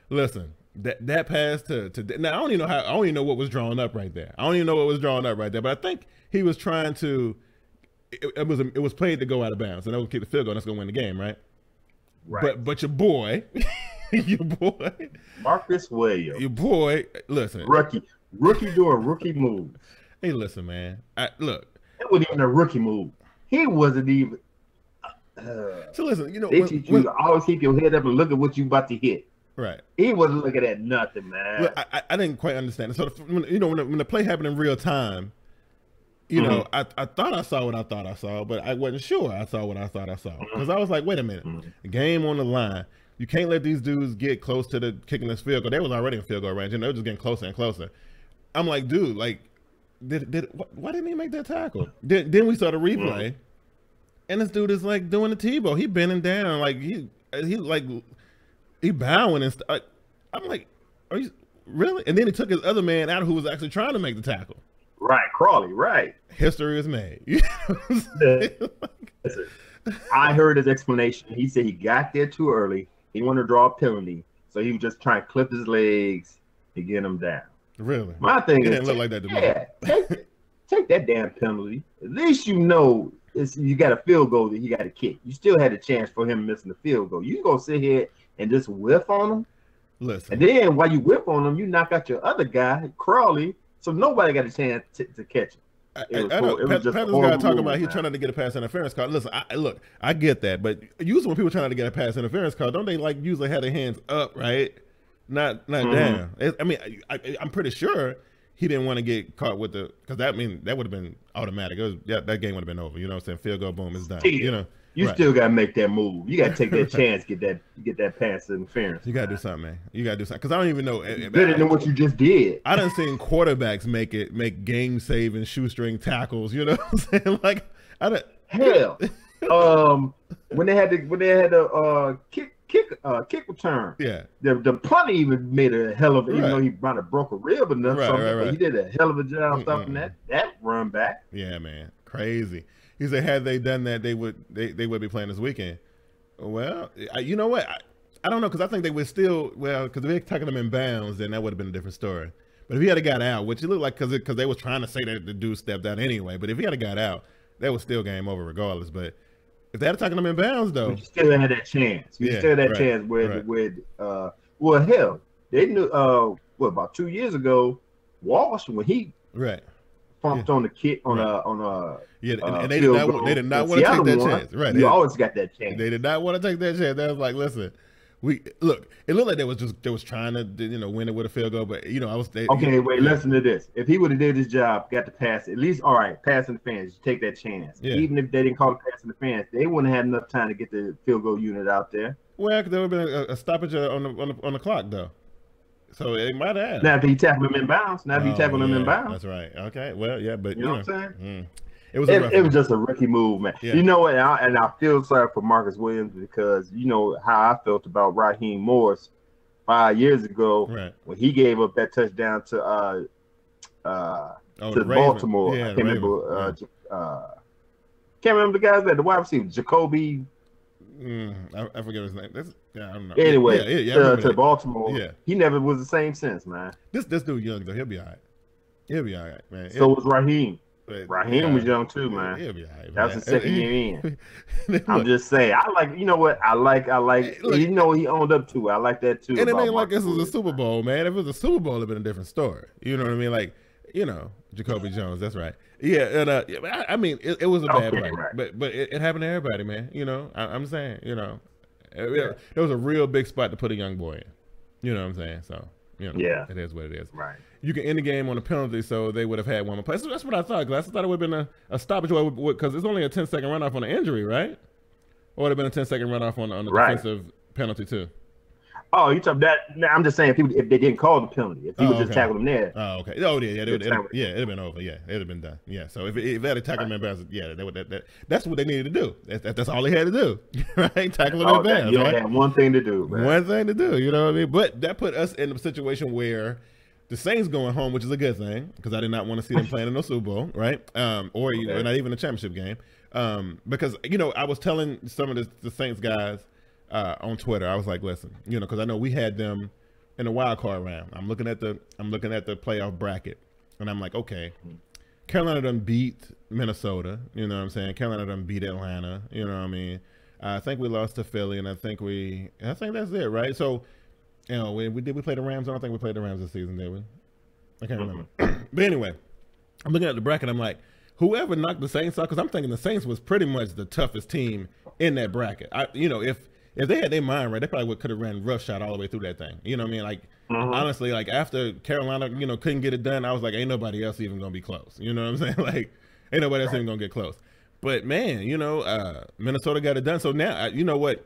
listen, that pass to now, I don't even know what was drawn up right there. But I think he was trying to it was played to go out of bounds, and that would kick the field goal, and that's going to win the game, right? Right. But your boy... your boy Marcus Williams. Your boy, listen. Rookie doing rookie moves. Hey, listen, man. Look. It wasn't even a rookie move. He wasn't even. So listen, you know, they teach you to always keep your head up and look at what you about to hit. Right. He wasn't looking at nothing, man. Look, I didn't quite understand it. So when the play happened in real time, you know, I thought I saw what I thought I saw, but I wasn't sure I saw what I thought I saw because I was like, wait a minute, the game on the line. You can't let these dudes get close to the kicking this field goal. They was already in field goal range, and they were just getting closer and closer. I'm like, dude, like, why didn't he make that tackle? Then we saw the replay, and this dude is like doing the Tebow. He bending down, like he bowing and stuff. I'm like, are you really? And then he took his other man out who was actually trying to make the tackle. Right, Crawley. Right. History is made. You know what I'm saying? I heard his explanation. He said he got there too early. He wanted to draw a penalty, so he was just trying to clip his legs to get him down. Really? My thing it didn't look like that to me. Take that damn penalty. At least you know you got a field goal that you got to kick. You still had a chance for him missing the field goal. You gonna sit here and just whiff on him? Listen. And then while you whip on him, you knock out your other guy, Crawley, so nobody got a chance to catch him. I know. Panthers guy talking about he's trying not to get a pass interference call. Listen, I get that, but usually when people trying to get a pass interference call, don't they like usually have their hands up, right? Not down. I mean, I'm pretty sure he didn't want to get caught with because that would have been automatic. That game would have been over. You know what I'm saying? Field goal, boom, it's done. You know. You still gotta make that move. You gotta take that chance, get that pass interference. You gotta do something, man. You gotta do something because I don't even know. Better than what you just did. I done seen quarterbacks make game saving shoestring tackles. You know what I'm saying? Like hell. When they had the kick return. Yeah. The punter even made a hell of even though he might have broke a rib or nothing. But he did a hell of a job stopping that run back. Yeah, man, crazy. He said, had they done that, they would be playing this weekend. Well, you know what? I don't know because I think they would still because if they're taking them in bounds, then that would have been a different story. But if he had got out, which it looked like because they was trying to say that the dude stepped out anyway, but if he had got out, that was still game over regardless. But if they had taken them in bounds, though, you still had that chance. You still had that chance with well, hell, they knew about 2 years ago, Walsh when he pumped on the kick on and they did not want to take that chance. Right, you always got that chance. They did not want to take that chance. They was like, listen, it looked like they was trying to win it with a field goal, but listen to this. If he would have did his job, got the pass, at least all right, passing the fans, you take that chance. Yeah. Even if they didn't call it passing the fans, they wouldn't have enough time to get the field goal unit out there. Well, there would have been a stoppage on the clock though. So it might have. Now if he tackled him in bounds, in bounds. That's right. Okay. Well, yeah, but you know what I'm saying? It was just a rookie move, man. Yeah. You know what? And I feel sorry for Marcus Williams because you know how I felt about Raheem Morris 5 years ago when he gave up that touchdown to Baltimore. Yeah, I can't remember. Can't remember the guy's name. The wide receiver, Jacoby. I forget his name. I don't know. Anyway, to Baltimore. Yeah. He never was the same since, man. This dude young though. He'll be all right. He'll be all right, man. So was Raheem. Raheem was young too, man. He'll be all right, that was the second year in. I'm just saying. I like. You know what? I like. Look, you know he owned up to it. I like that too. And it ain't like this was a Super Bowl, man. If it was a Super Bowl, it'd been a different story. You know what I mean? Like, Jacoby Jones. That's right. Yeah, and I mean, it was a bad play, but it happened to everybody, man. I'm saying, it was a real big spot to put a young boy in. You know what I'm saying? So, it is what it is. Right. You can end the game on a penalty, so they would have had one more play. So that's what I thought. Because I thought it would have been a stoppage because it's only a 10-second runoff on an injury, right? Or it would have been a 10-second runoff on the defensive penalty too. Oh, you talking that? I'm just saying if they didn't call the penalty, if he would just tackle him there. Oh, okay. Oh, yeah, it'd have been over. Yeah, it'd have been done. Yeah. So if they had tackled him in bounds, that's what they needed to do. That's all they had to do, right? Tackle him in bounds. You had one thing to do, man. One thing to do. You know what I mean? But that put us in a situation where the Saints going home, which is a good thing because I did not want to see them playing in no Super Bowl, right? Or not even a championship game, because I was telling some of the Saints guys. On Twitter, I was like, listen, because I know we had them in the wild card round. I'm looking at the playoff bracket, and I'm like, okay, Carolina done beat Minnesota. You know what I'm saying? Carolina done beat Atlanta. You know what I mean? I think we lost to Philly, and I think that's it, right? So, we play the Rams? I don't think we played the Rams this season, did we? I can't remember. But anyway, I'm looking at the bracket. I'm like, whoever knocked the Saints out, because I'm thinking the Saints was pretty much the toughest team in that bracket. If they had their mind right, they probably could have ran roughshod all the way through that thing. You know what I mean? Like, honestly, like after Carolina, couldn't get it done, I was like, ain't nobody else even going to be close. You know what I'm saying? Like, ain't nobody else even going to get close. But, man, Minnesota got it done. So now, you know what?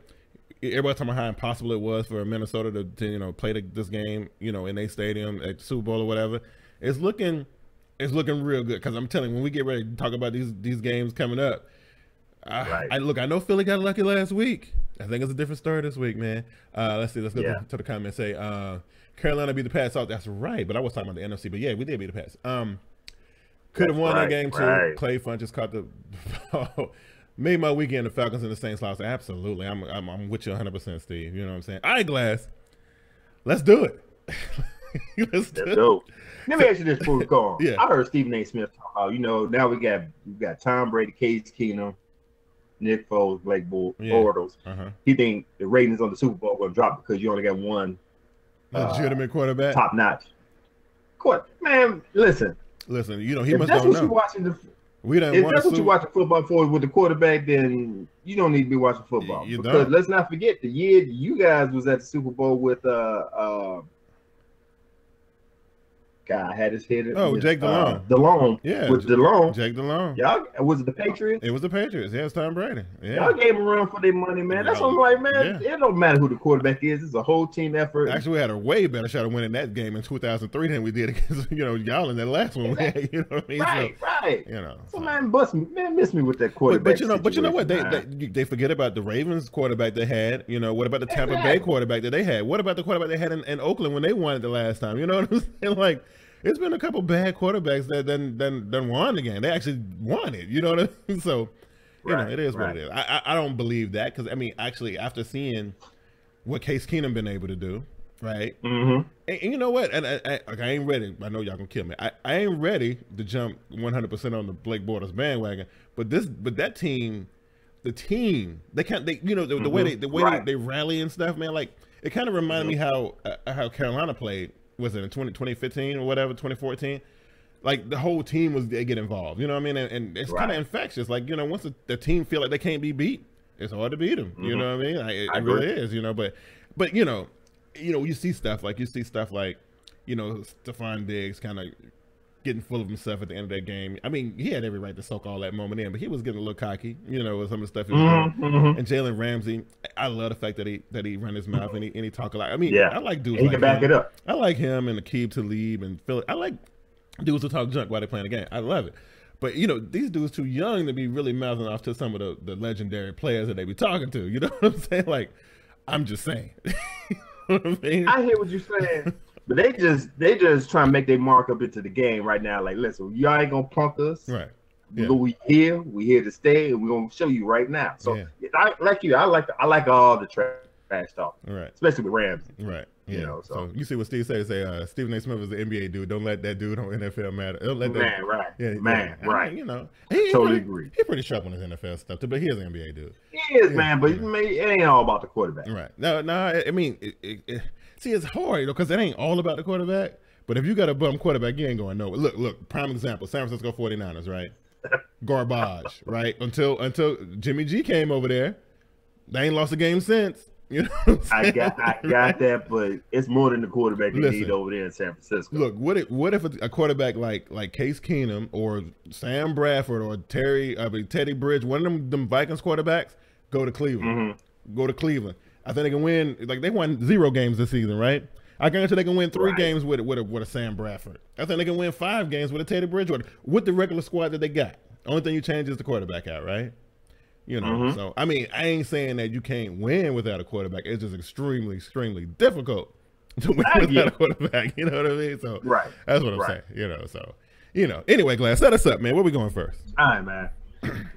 Everybody talking about how impossible it was for Minnesota to play this game, in their stadium at the Super Bowl or whatever. It's looking real good because I'm telling you, when we get ready to talk about these games coming up, I know Philly got lucky last week. I think it's a different story this week, man. Let's see. Let's go to the comments. Say Carolina beat the Pats. Oh, that's right. But I was talking about the NFC. But yeah, we did beat the Pats. Could have won that game too. Clay Fun just caught the ball. Made my weekend. The Falcons and the Saints lost. Absolutely. I'm with you 100%, Steve. You know what I'm saying? All right, Glass. Let's do it. Let's do it. Let me ask you this before we go on. Yeah. I heard Stephen A. Smith talk about, now we got Tom Brady, Case Keenum, Nick Foles, Blake Bortles. He think the ratings on the Super Bowl going to drop because you only got one legitimate quarterback, top notch. Man, listen. He must don't know. If that's what you're watching football for with the quarterback, then you don't need to be watching football. Because let's not forget the year you guys was at the Super Bowl with guy had his head. Oh, Jake DeLong. DeLong. Yeah, with DeLong. Jake DeLong. Y'all, was it the Patriots? It was the Patriots. Yeah, it's Tom Brady. Yeah. Y'all gave him a run for their money, man. That's what I'm like, man. It don't matter who the quarterback is. It's a whole team effort. Actually, we had a way better shot of winning that game in 2003 than we did against y'all in that last one. Exactly. You know what I mean? Right. So man, miss me with that quarterback. But you know what? They forget about the Ravens quarterback they had. What about the Tampa Bay quarterback that they had? What about the quarterback they had in Oakland when they won it the last time? You know what I'm saying? Like, it's been a couple bad quarterbacks that then won the game. They actually won it. You know what I mean? So, it is what it is. I don't believe that because, actually, after seeing what Case Keenum been able to do, right? Mm-hmm. And you know what? And I ain't ready. I know y'all gonna kill me. I ain't ready to jump 100% on the Blake Bortles bandwagon. But that team, the way they rally and stuff, man. Like, it kind of reminded me how Carolina played. Was it in 2015 or whatever, 2014? Like, the whole team they get involved. You know what I mean? And it's kind of infectious. Like, once the team feel like they can't be beat, it's hard to beat them. Mm-hmm. You know what I mean? It really is. But you see stuff like Stephon Diggs kind of getting full of himself at the end of that game. I mean, he had every right to soak all that moment in, but he was getting a little cocky, with some of the stuff he was doing. Mm-hmm. And Jalen Ramsey, I love the fact that he run his mouth and he talk a lot. I mean, I like dudes. He can back it up. I like him and Aqib Talib and Phil. I like dudes who talk junk while they're playing the game. I love it. But these dudes too young to be really mouthing off to some of the legendary players that they be talking to. You know what I'm saying? Like, I'm just saying. You know what I mean? I hear what you're saying. But they just trying to make their mark up into the game right now. Like, listen, y'all ain't gonna punk us. Right. Yeah. We here to stay, and we're gonna show you right now. So I like all the trash talk. Right. Especially with Ramsey. Right. Yeah. So you see what Steve said. Stephen A. Smith is the NBA dude. Don't let that dude on NFL matter. Don't let that right. Yeah, right. He totally agree. He's pretty sharp on his NFL stuff too, but he is an NBA dude. He is, man, but it ain't all about the quarterback. Right. No, I mean see, it's hard, because it ain't all about the quarterback. But if you got a bum quarterback, you ain't going nowhere. Look, prime example, San Francisco 49ers, right? Garbage, right? Until Jimmy G came over there. They ain't lost a game since. You know what I'm saying? I got that, but it's more than the quarterback they need over there in San Francisco. Look, what if a quarterback like Case Keenum or Sam Bradford or Teddy Bridge, one of them Vikings quarterbacks, go to Cleveland. Mm-hmm. Go to Cleveland. I think they can win. Like, they won 0 games this season, right? I guarantee they can win 3 games with a Sam Bradford. I think they can win 5 games with a Teddy Bridgewater with the regular squad that they got. Only thing you change is the quarterback out, right? So I mean, I ain't saying that you can't win without a quarterback. It's just extremely, extremely difficult to win without a quarterback. You know what I mean? So that's what I'm saying. So anyway, Glass, set us up, man. Where we going first? All right, man.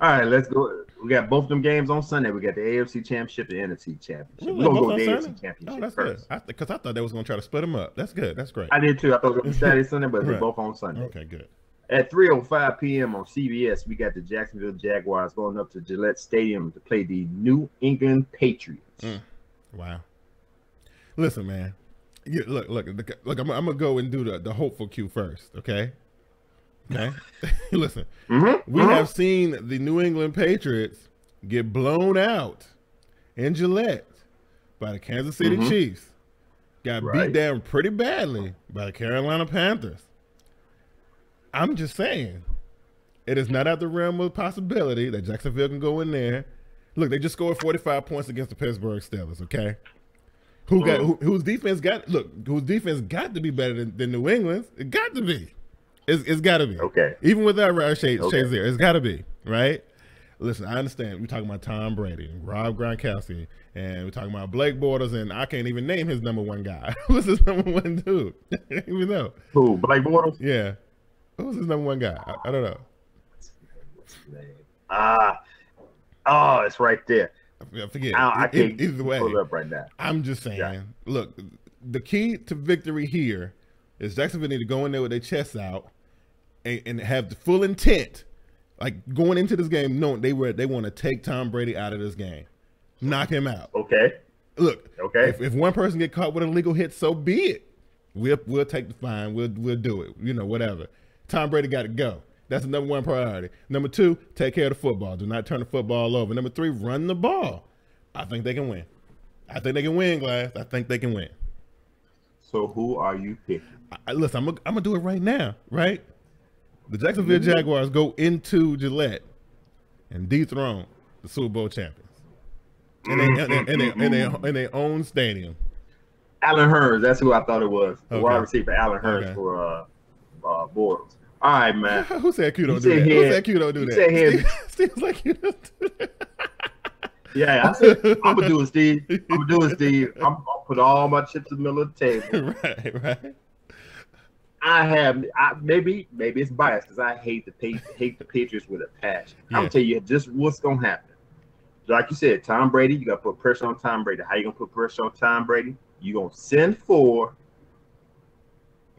All right, let's go. We got both them games on Sunday. We got the AFC Championship, the NFC Championship. We're going to go with the AFC Championship that's first. Good. Because I thought they was going to try to split them up. That's good. That's great. I did too. I thought it was Saturday, Sunday, but they're both on Sunday. Okay, good. At 3:05 p.m. on CBS, we got the Jacksonville Jaguars going up to Gillette Stadium to play the New England Patriots. Wow. Listen, man. Look. I'm going to go and do the hopeful cue first, okay? Okay? Listen. We have seen the New England Patriots get blown out in Gillette by the Kansas City Chiefs. Got beat down pretty badly by the Carolina Panthers. I'm just saying, it is not out the realm of possibility that Jacksonville can go in there. Look, they just scored 45 points against the Pittsburgh Steelers, okay? Whose defense got to be better than New England's. It got to be. It's got to be. Okay. Even without Shazier, it's got to be, right? Listen, I understand. We're talking about Tom Brady and Rob Gronkowski, and we're talking about Blake Bortles, and I can't even name his number 1 guy. Who's his number 1 dude? Even though. Who, Blake Bortles? Yeah. Who's his number 1 guy? I don't know. It's right there. I forget. I can't either way, pull it up right now. I'm just saying, look, the key to victory here is Jacksonville need to go in there with their chests out and have the full intent, like going into this game, knowing they want to take Tom Brady out of this game, knock him out. Okay. Look. Okay. If one person get caught with an illegal hit, so be it. We'll take the fine. We'll do it. Whatever. Tom Brady got to go. That's the number 1 priority. Number 2, take care of the football. Do not turn the football over. Number 3, run the ball. I think they can win. I think they can win, Glass. I think they can win. So who are you picking? Listen, I'm gonna do it right now. Right, the Jacksonville Jaguars go into Gillette and dethrone the Super Bowl champions in their own stadium. Allen Hurns, that's who I thought it was. The Okay. wide receiver, Allen Hurns for Bortles. All right, man. Who said Q don't do that? Who said Q don't do that? Steve's like, you don't do that. Yeah, I said, I'm going to do it, Steve. I'm going to do it, Steve. I'm going to put all my chips in the middle of the table. Right. Maybe it's biased because I hate the Patriots with a passion. Yeah. I'm going to tell you just what's going to happen. Like you said, Tom Brady, you got to put pressure on Tom Brady. How you going to put pressure on Tom Brady? You're going to send 4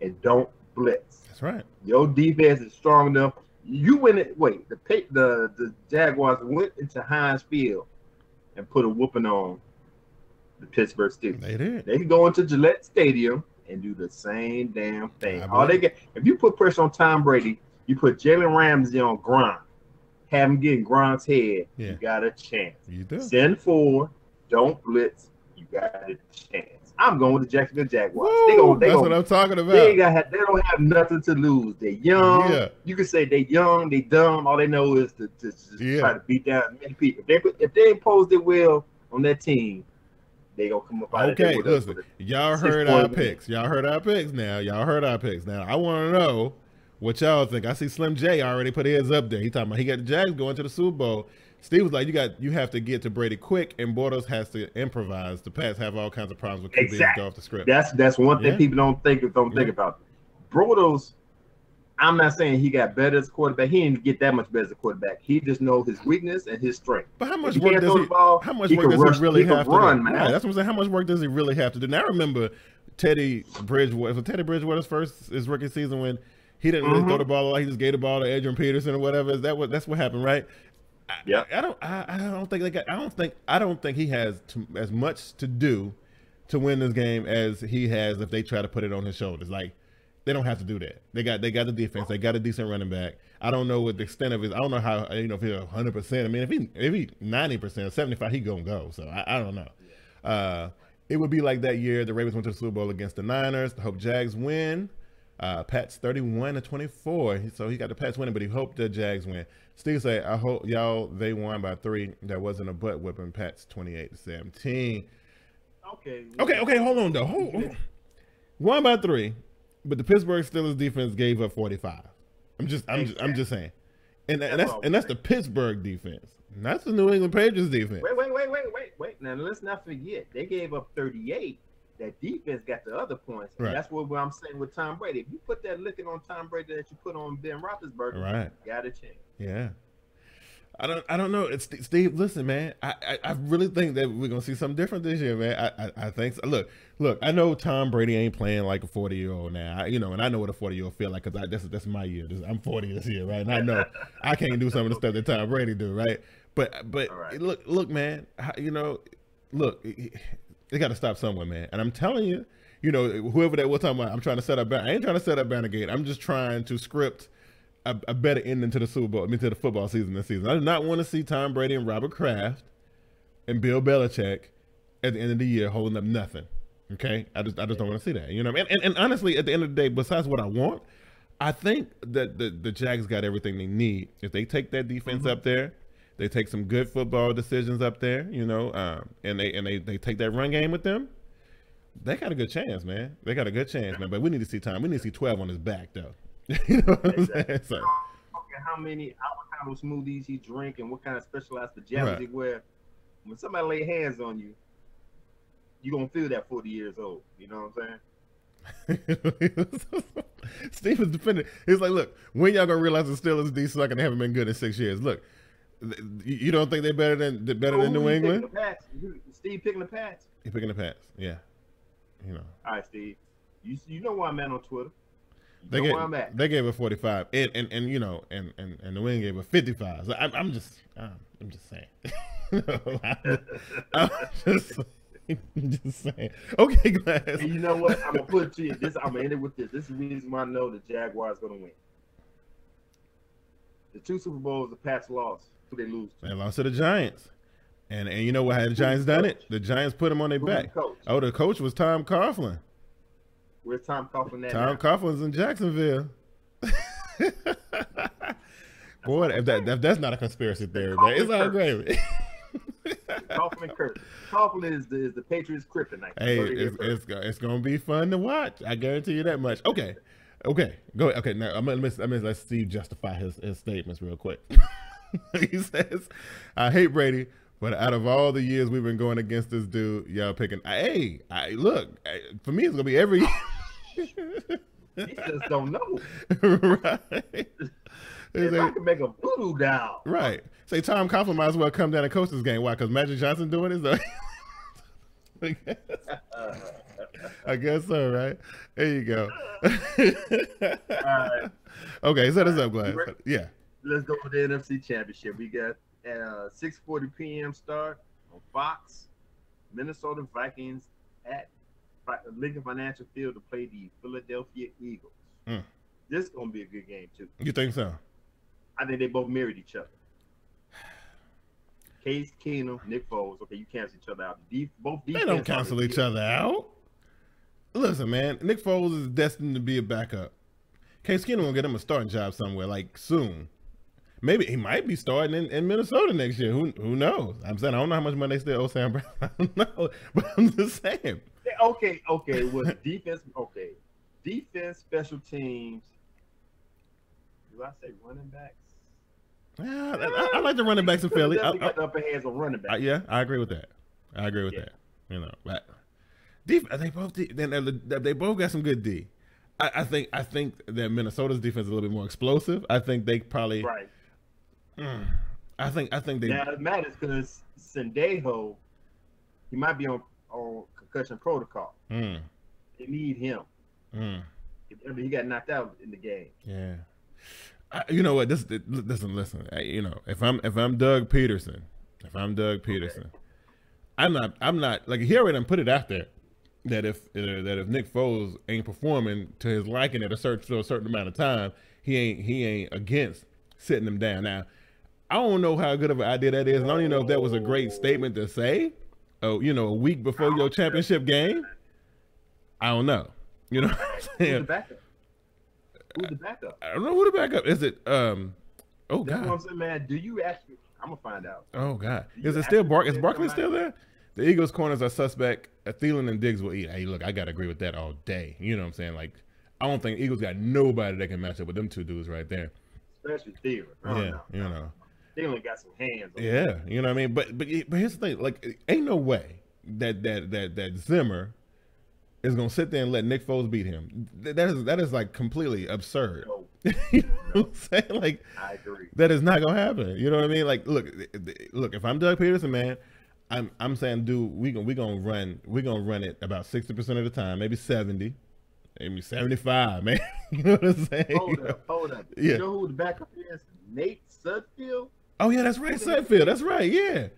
and don't blitz. That's right. Your defense is strong enough. You win it. Wait, the Jaguars went into Heinz Field and put a whooping on the Pittsburgh Steelers. They did. They can go into Gillette Stadium and do the same damn thing. All they get, if you put pressure on Tom Brady, you put Jalen Ramsey on Gronk, have him get in Gronk's head, you got a chance. You do. Send 4, don't blitz, you got a chance. I'm going with the Jacksonville Jaguars. That's what I'm talking about. They don't have nothing to lose. They're young. Yeah. You can say they're young, they dumb. All they know is to just try to beat down many people. If they impose their will on that team, they gonna come up out of there. Okay, listen. Y'all heard our picks. Y'all heard our picks now. I want to know what y'all think. I see Slim J already put his up there. He talking about he got the Jags going to the Super Bowl. Steve was like, you have to get to Brady quick, and Bortles has to improvise. The Pats have all kinds of problems with QBs go off the script. That's one thing people don't think about. Bortles, I'm not saying he got better as a quarterback. He didn't get that much better as a quarterback. He just knows his weakness and his strength. But how much work does he really have to do? Yeah, that's what I'm saying. How much work does he really have to do? Now I remember Teddy Bridgewater's his rookie season when he didn't really throw the ball away. He just gave the ball to Adrian Peterson or whatever. That's what happened, right? Yeah. I don't think he has as much to do to win this game as he has if they try to put it on his shoulders. Like, they don't have to do that. They got the defense. They got a decent running back. I don't know what the extent of his. I don't know how if he's 100%. I mean, if he 90%, 75, he gonna go. So I don't know. It would be like that year the Ravens went to the Super Bowl against the Niners. The Hope Jags win. Pats 31-24. So he got the Pats winning, but he hoped the Jags win. Steve say, I hope they won by 3. That wasn't a butt whipping. Pats 28-17. Okay. Hold on though. Hold on. Won by 3, but the Pittsburgh Steelers defense gave up 45. I'm just saying, and that's the Pittsburgh defense. That's the New England Patriots defense. Wait. Now let's not forget they gave up 38. That defense got the other points. And that's what I'm saying with Tom Brady. If you put that licking on Tom Brady that you put on Ben Roethlisberger, got a chance. Yeah. I don't know. It's Steve. Listen, man. I really think that we're gonna see something different this year, man. I think so. Look. I know Tom Brady ain't playing like a 40-year-old now. And I know what a 40-year-old feel like because that's my year. I'm 40 this year, right? And I know I can't do some of the stuff that Tom Brady do, right? But right. Look, man. Look. They got to stop somewhere, man. And I'm telling you, whoever that was talking about, I'm trying to set up. I ain't trying to set up Bannergate. I'm just trying to script a better ending to the Super Bowl. I mean, to the football season this season. I do not want to see Tom Brady and Robert Kraft and Bill Belichick at the end of the year holding up nothing. Okay, I just don't want to see that. And honestly, at the end of the day, besides what I want, I think that the Jags got everything they need if they take that defense up there. They take some good football decisions up there, and they take that run game with them. They got a good chance, man. But we need to see time. We need to see 12 on his back, though. You know what I'm saying? So, how many avocado smoothies he drink and what kind of specialized pajamas he wear. When somebody lay hands on you, you're going to feel that 40 years old. You know what I'm saying? Steve is defending. He's like, look, when y'all going to realize the Steelers D suck and they haven't been good in 6 years? Look. You don't think they're better than New England? Steve picking the Pats. He picking the Pats, yeah. All right, Steve. You know where I'm at on Twitter. Where I'm at. They gave a 45, and New England gave a 55. So I'm just saying. I'm just saying. Okay, guys. And you know what? I'm gonna put it to you. I'm gonna end it with this. This is the reason why I know the Jaguars gonna win. The 2 Super Bowls the Pats lost. Who they lose to? They lost to the Giants. And you know what? How the Giants done it? The Giants put them on their back. The coach? Oh, the coach was Tom Coughlin. Where's Tom Coughlin at? Tom Coughlin's in Jacksonville. Boy, if that's not a conspiracy theory, man, it's all great. Coughlin Curse. Coughlin is the Patriots' kryptonite. Hey, it's gonna be fun to watch. I guarantee you that much. Okay, go ahead. Okay, now I'm gonna let Steve justify his statements real quick. He says, "I hate Brady, but out of all the years we've been going against this dude, y'all picking. Hey, look, for me it's gonna be every year." He just don't know. Right. If I can make a voodoo doll. Right. Say Tom Coughlin might as well come down and coach this game. Why? Because Magic Johnson doing it? So I guess so, right? There you go. All right. Okay, set us up, Glass. Yeah. Let's go with the NFC Championship. We got at 6:40 p.m. start on Fox. Minnesota Vikings at Lincoln Financial Field to play the Philadelphia Eagles. This is going to be a good game, too. You think so? I think they both mirrored each other. Case Keenum, Nick Foles. Okay, you cancel each other out. Both they don't cancel each other out. Listen, man, Nick Foles is destined to be a backup. Case Keenum will get him a starting job somewhere, like soon. Maybe he might be starting in Minnesota next year. Who knows? I'm saying I don't know how much money they still owe Sam Brown. I don't know, but I'm just saying. Okay. Was defense okay? Defense, special teams. Do I say running backs? Yeah, I like the running backs in Philly. I got the upper hands on running backs. Yeah, I agree with that. That. You know, but they both got some good D. I think that Minnesota's defense is a little bit more explosive. I think they probably right. I think they. Now it matters because Sendejo, he might be on concussion protocol. They need him. He got knocked out in the game. Yeah. You know what? Listen. If I'm Doug Peterson, okay. I'm not like he already done put it out there that if Nick Foles ain't performing to his liking at a certain amount of time, he ain't against sitting him down. Now, I don't know how good of an idea that is. I don't even know if that was a great statement to say. Oh, a week before your championship game. I don't know. You know what I'm saying? Who's the backup? I don't know who the backup is. It oh God. That's what I'm saying, man. Do you actually? I'm gonna find out. Oh God, is it still Is Barkley still there? The Eagles' corners are suspect. Thielen and Diggs will eat. Hey, look, I gotta agree with that all day. You know what I'm saying? Like, I don't think Eagles got nobody that can match up with them two dudes right there. Especially Thielen. Thielen got some hands. Yeah, you know what I mean. But here's the thing. Like, ain't no way that Zimmer is gonna sit there and let Nick Foles beat him. That is like completely absurd. No. You know what I'm saying? Like, I agree. That is not gonna happen. You know what I mean? Like, look. If I'm Doug Peterson, man, I'm saying, dude, we gonna run it about 60% of the time, maybe 70, maybe 75, man. You know what I'm saying? Hold up. Yeah. You know who the backup is? Nate Sudfeld. Oh yeah, that's right, Sudfeld. That's right. Yeah.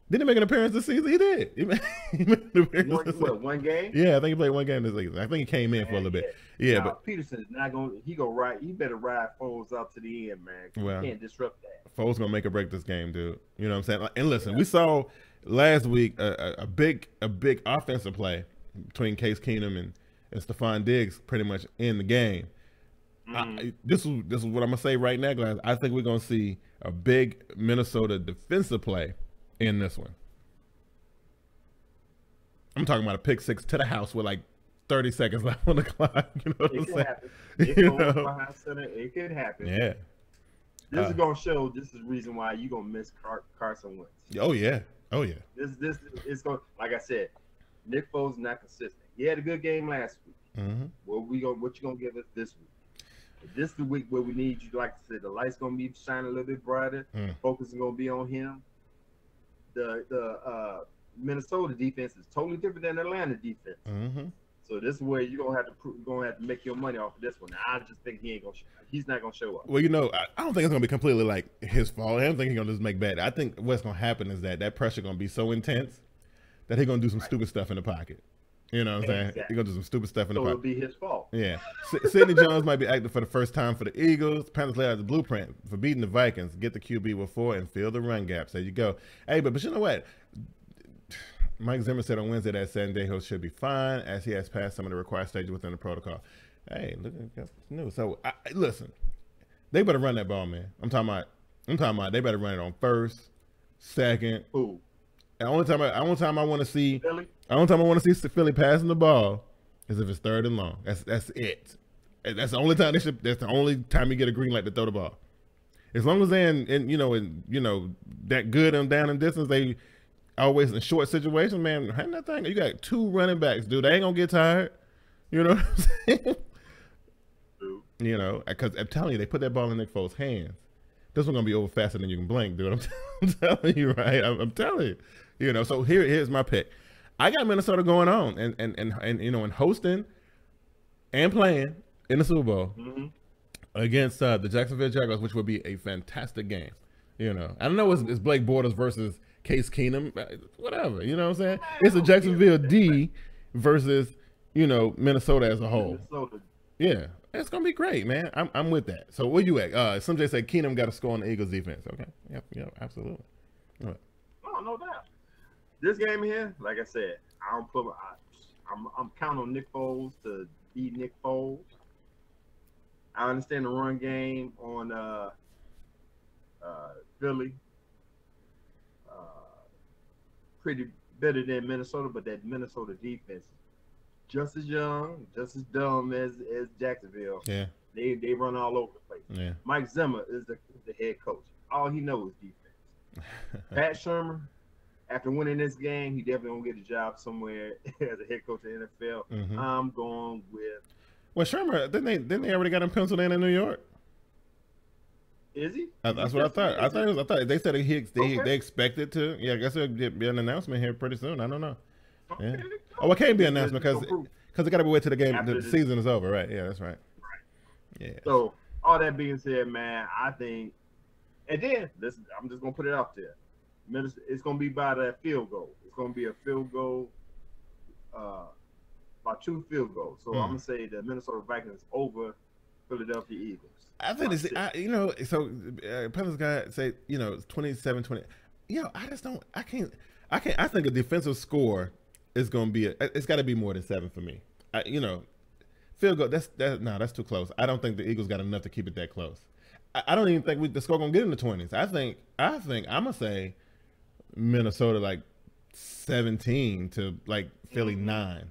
Didn't he make an appearance this season? He did. He made an appearance one game? Yeah, I think he played one game this season. I think he came in for a little bit. Yeah, but Peterson is not going. He ride. He better ride Foles out to the end, man. Well, you can't disrupt that. Foles gonna make or break this game, dude. You know what I'm saying? And listen, we saw last week a big offensive play between Case Keenum and Stephon Diggs, pretty much in the game. This is what I'm gonna say right now, guys. I think we're gonna see a big Minnesota defensive play in this one. I'm talking about a pick six to the house with like 30 seconds left on the clock. You know what I'm saying? It could happen. Yeah. This is gonna show. This is the reason why you gonna miss Carson Wentz. Oh yeah. This is going. Like I said, Nick Foles is not consistent. He had a good game last week. What you gonna give us this week? This is the week where we need you. Like I said, the light's gonna be shining a little bit brighter. Focus is gonna be on him. The Minnesota defense is totally different than Atlanta defense. So this is where you're gonna have to make your money off of this one. Now, I just think he's not gonna show up. Well, I don't think it's gonna be completely like his fault. I don't think he's gonna just make bad. I think what's gonna happen is that pressure gonna be so intense that he's gonna do some stupid stuff in the pocket. You know what I'm saying? He's gonna do some stupid stuff in the pocket. So it'll be his fault. Yeah. Sidney Jones might be active for the first time for the Eagles. Panthers lay out the blueprint for beating the Vikings. Get the QB with 4 and fill the run gaps. There you go. Hey, but you know what? Mike Zimmer said on Wednesday that Sandejo should be fine as he has passed some of the required stages within the protocol. Hey, look at that news. So listen, they better run that ball, man. I'm talking about they better run it on first, second. Ooh. The only time I want to see Philly? Philly passing the ball is if it's third and long. That's it. That's the only time that's the only time you get a green light to throw the ball. As long as they're in that good and down and distance, they always in short situations, man. Hand that thing. You got two running backs, dude. They ain't gonna get tired. You know what I'm saying? You know, because I'm telling you, they put that ball in Nick Foles' hands. This one's gonna be over faster than you can blink, dude. I'm telling you, right? I'm telling you. You know, so here's my pick. I got Minnesota going on and you know, and hosting and playing in the Super Bowl against the Jacksonville Jaguars, which would be a fantastic game. You know, I don't know it's Blake Bortles versus Case Keenum, whatever. You know what I'm saying? It's a Jacksonville D versus, you know, Minnesota as a whole. Yeah, it's gonna be great, man. I'm with that. So where you at? Some Jay said Keenum got to score on the Eagles defense. Okay, yep, absolutely. What? Oh, no doubt. This game here, like I said, I'm counting on Nick Foles to beat Nick Foles. I understand the run game on Philly. Pretty better than Minnesota, but that Minnesota defense just as young, just as dumb as Jacksonville. Yeah. They run all over the place. Yeah. Mike Zimmer is the head coach. All he knows is defense. Pat Shermer, after winning this game, he definitely gonna get a job somewhere as a head coach in the NFL. I'm going with. Well, Shermer, didn't they already got him penciled in New York? Is he? That's what I thought. I thought they said they expected to. Yeah, I guess there'll be an announcement here pretty soon. I don't know. Okay. Yeah. Oh, it can't be an announcement because it got to be wait till the game. The season is over, right? Yeah, that's right. Yeah. So all that being said, man, I think, and then I'm just gonna put it out there. It's gonna be by that field goal. It's gonna be a field goal, by 2 field goals. So I'm gonna say the Minnesota Vikings over Philadelphia Eagles. I think it's so Pelicans guy say it's 27-20. I just don't. I can't. I think a defensive score is going to be it's got to be more than 7 for me. Field goal. That's too close. I don't think the Eagles got enough to keep it that close. I don't even think the score going to get in the 20s. I think I'm gonna say Minnesota like 17 to like Philly 9.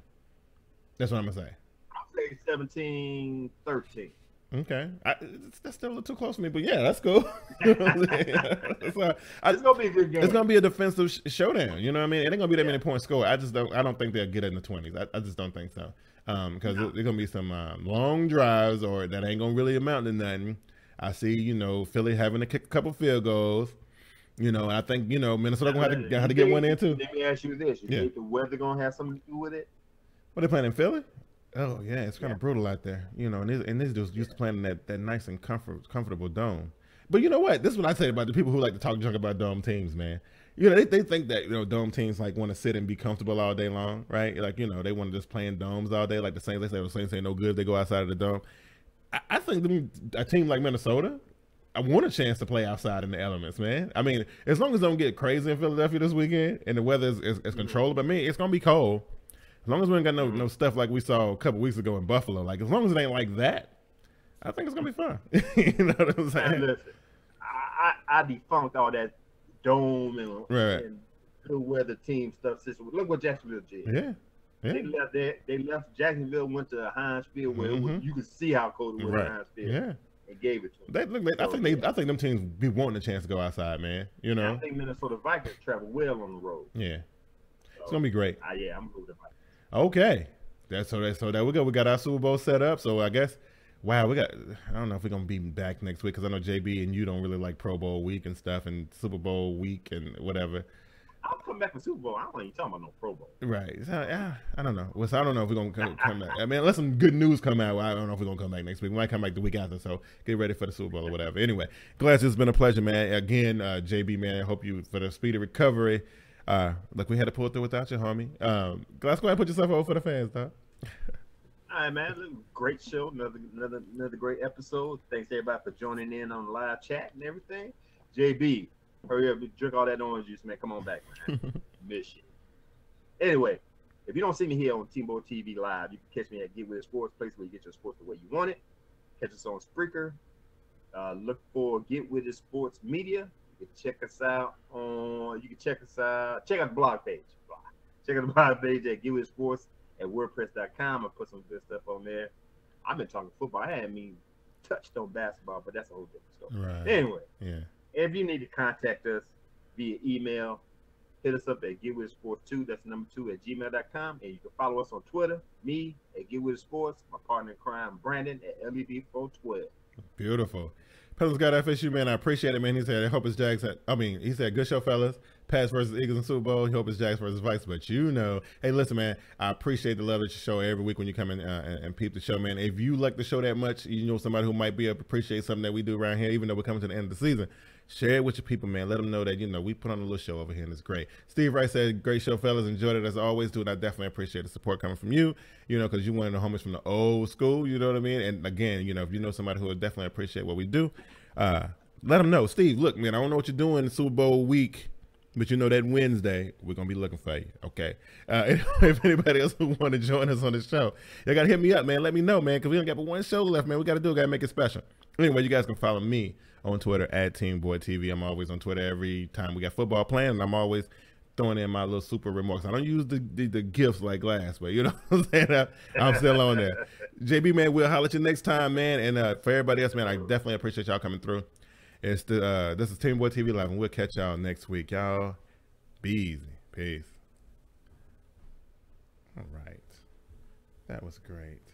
That's what I'm gonna say. I'll say 17-13. Okay, that's still a little too close for me, but yeah, that's cool. It's gonna be a good game. It's gonna be a defensive showdown. You know what I mean? It ain't gonna be that many points scored. I don't think they'll get it in the 20s. I just don't think so. Because there's gonna be some long drives, or that ain't gonna really amount to nothing. I see, Philly having to kick a couple field goals. And I think Minnesota gonna have to get one in too. Let me ask you this: you think the weather gonna have something to do with it? What, they playing in Philly? Oh yeah, it's kind of brutal out there, and these dudes used to playing in that nice and comfortable dome. But you know what? This is what I say about the people who like to talk junk about dome teams, man. They think that dome teams like want to sit and be comfortable all day long, right? Like they want to just play in domes all day, like the Saints. They say the Saints ain't no good. They go outside of the dome. I think a team like Minnesota, I want a chance to play outside in the elements, man. I mean, as long as they don't get crazy in Philadelphia this weekend and the weather is controllable, I mean, it's gonna be cold. As long as we ain't got no stuff like we saw a couple weeks ago in Buffalo, like as long as it ain't like that, I think it's gonna be fun. You know what I'm saying? Listen, I defunct all that dome and good weather team stuff. Look what Jacksonville did. Yeah. They left Jacksonville, went to Heinz Field where you could see how cold it was at Heinz Field. Yeah. And gave it to them. I think them teams be wanting a chance to go outside, man. I think Minnesota Vikings travel well on the road. Yeah. So, it's gonna be great. Yeah, I'm good with Vikings. Okay, so there we go. We got our Super Bowl set up. So I guess, I don't know if we're gonna be back next week because I know JB and you don't really like Pro Bowl week and stuff and Super Bowl week and whatever. I'll come back for Super Bowl. I don't even talking about no Pro Bowl. Right. So, I don't know. So I don't know if we're gonna come back. I mean, unless some good news come out, I don't know if we're gonna come back next week. We might come back the week after. So get ready for the Super Bowl or whatever. Anyway, Glass, it's been a pleasure, man. Again, JB, man. I hope you for the speedy recovery. Look, we had to pull through without you, homie. Glass, go ahead and put yourself over for the fans, dog. All right, man. Great show. Another great episode. Thanks everybody for joining in on the live chat and everything. JB, hurry up, drink all that orange juice, man. Come on back, man. Miss you. Anyway, if you don't see me here on TeamBoydTV Live, you can catch me at Get With It Sports, place where you get your sports the way you want it. Catch us on Spreaker. Look for Get With It Sports Media. You can check us out on. You can check us out. Check out the blog page. Check out the blog page at Get With It Sports at WordPress.com. I put some good stuff on there. I've been talking football. I haven't even touched on basketball, but that's a whole different story. Right. Anyway, yeah. If you need to contact us via email, hit us up at getwithsports2, that's number 2 at gmail.com. And you can follow us on Twitter, me at getwithsports, my partner in crime, Brandon at LED412. Beautiful. Pelicans got FSU, man. I appreciate it, man. He said, I hope it's Jags. He said, good show, fellas. Pats versus Eagles in Super Bowl. He hope it's Jags versus Vikes. But hey, listen, man, I appreciate the love that you show every week when you come in and peep the show, man. If you like the show that much, you know somebody who might be able to appreciate something that we do around here, even though we're coming to the end of the season, share it with your people, man. Let them know that, we put on a little show over here, and it's great. Steve Wright said, great show, fellas. Enjoyed it as I always do, and I definitely appreciate the support coming from you, because you're one of the homies from the old school, you know what I mean? And again, if you know somebody who would definitely appreciate what we do, let them know. Steve, look, man, I don't know what you're doing Super Bowl week, but that Wednesday, we're going to be looking for you, okay? If anybody else who want to join us on the show, you got to hit me up, man. Let me know, man, because we don't got but one show left, man. We got to make it special. Anyway, you guys can follow me on Twitter at TeamBoydTV. I'm always on Twitter every time we got football playing, and I'm always throwing in my little super remarks. I don't use the gifts like Glass, but you know what I'm saying? I'm still on there. JB, man, we'll holler at you next time, man. And for everybody else, man, I definitely appreciate y'all coming through. This is TeamBoydTV Live, and we'll catch y'all next week. Y'all be easy. Peace. All right. That was great.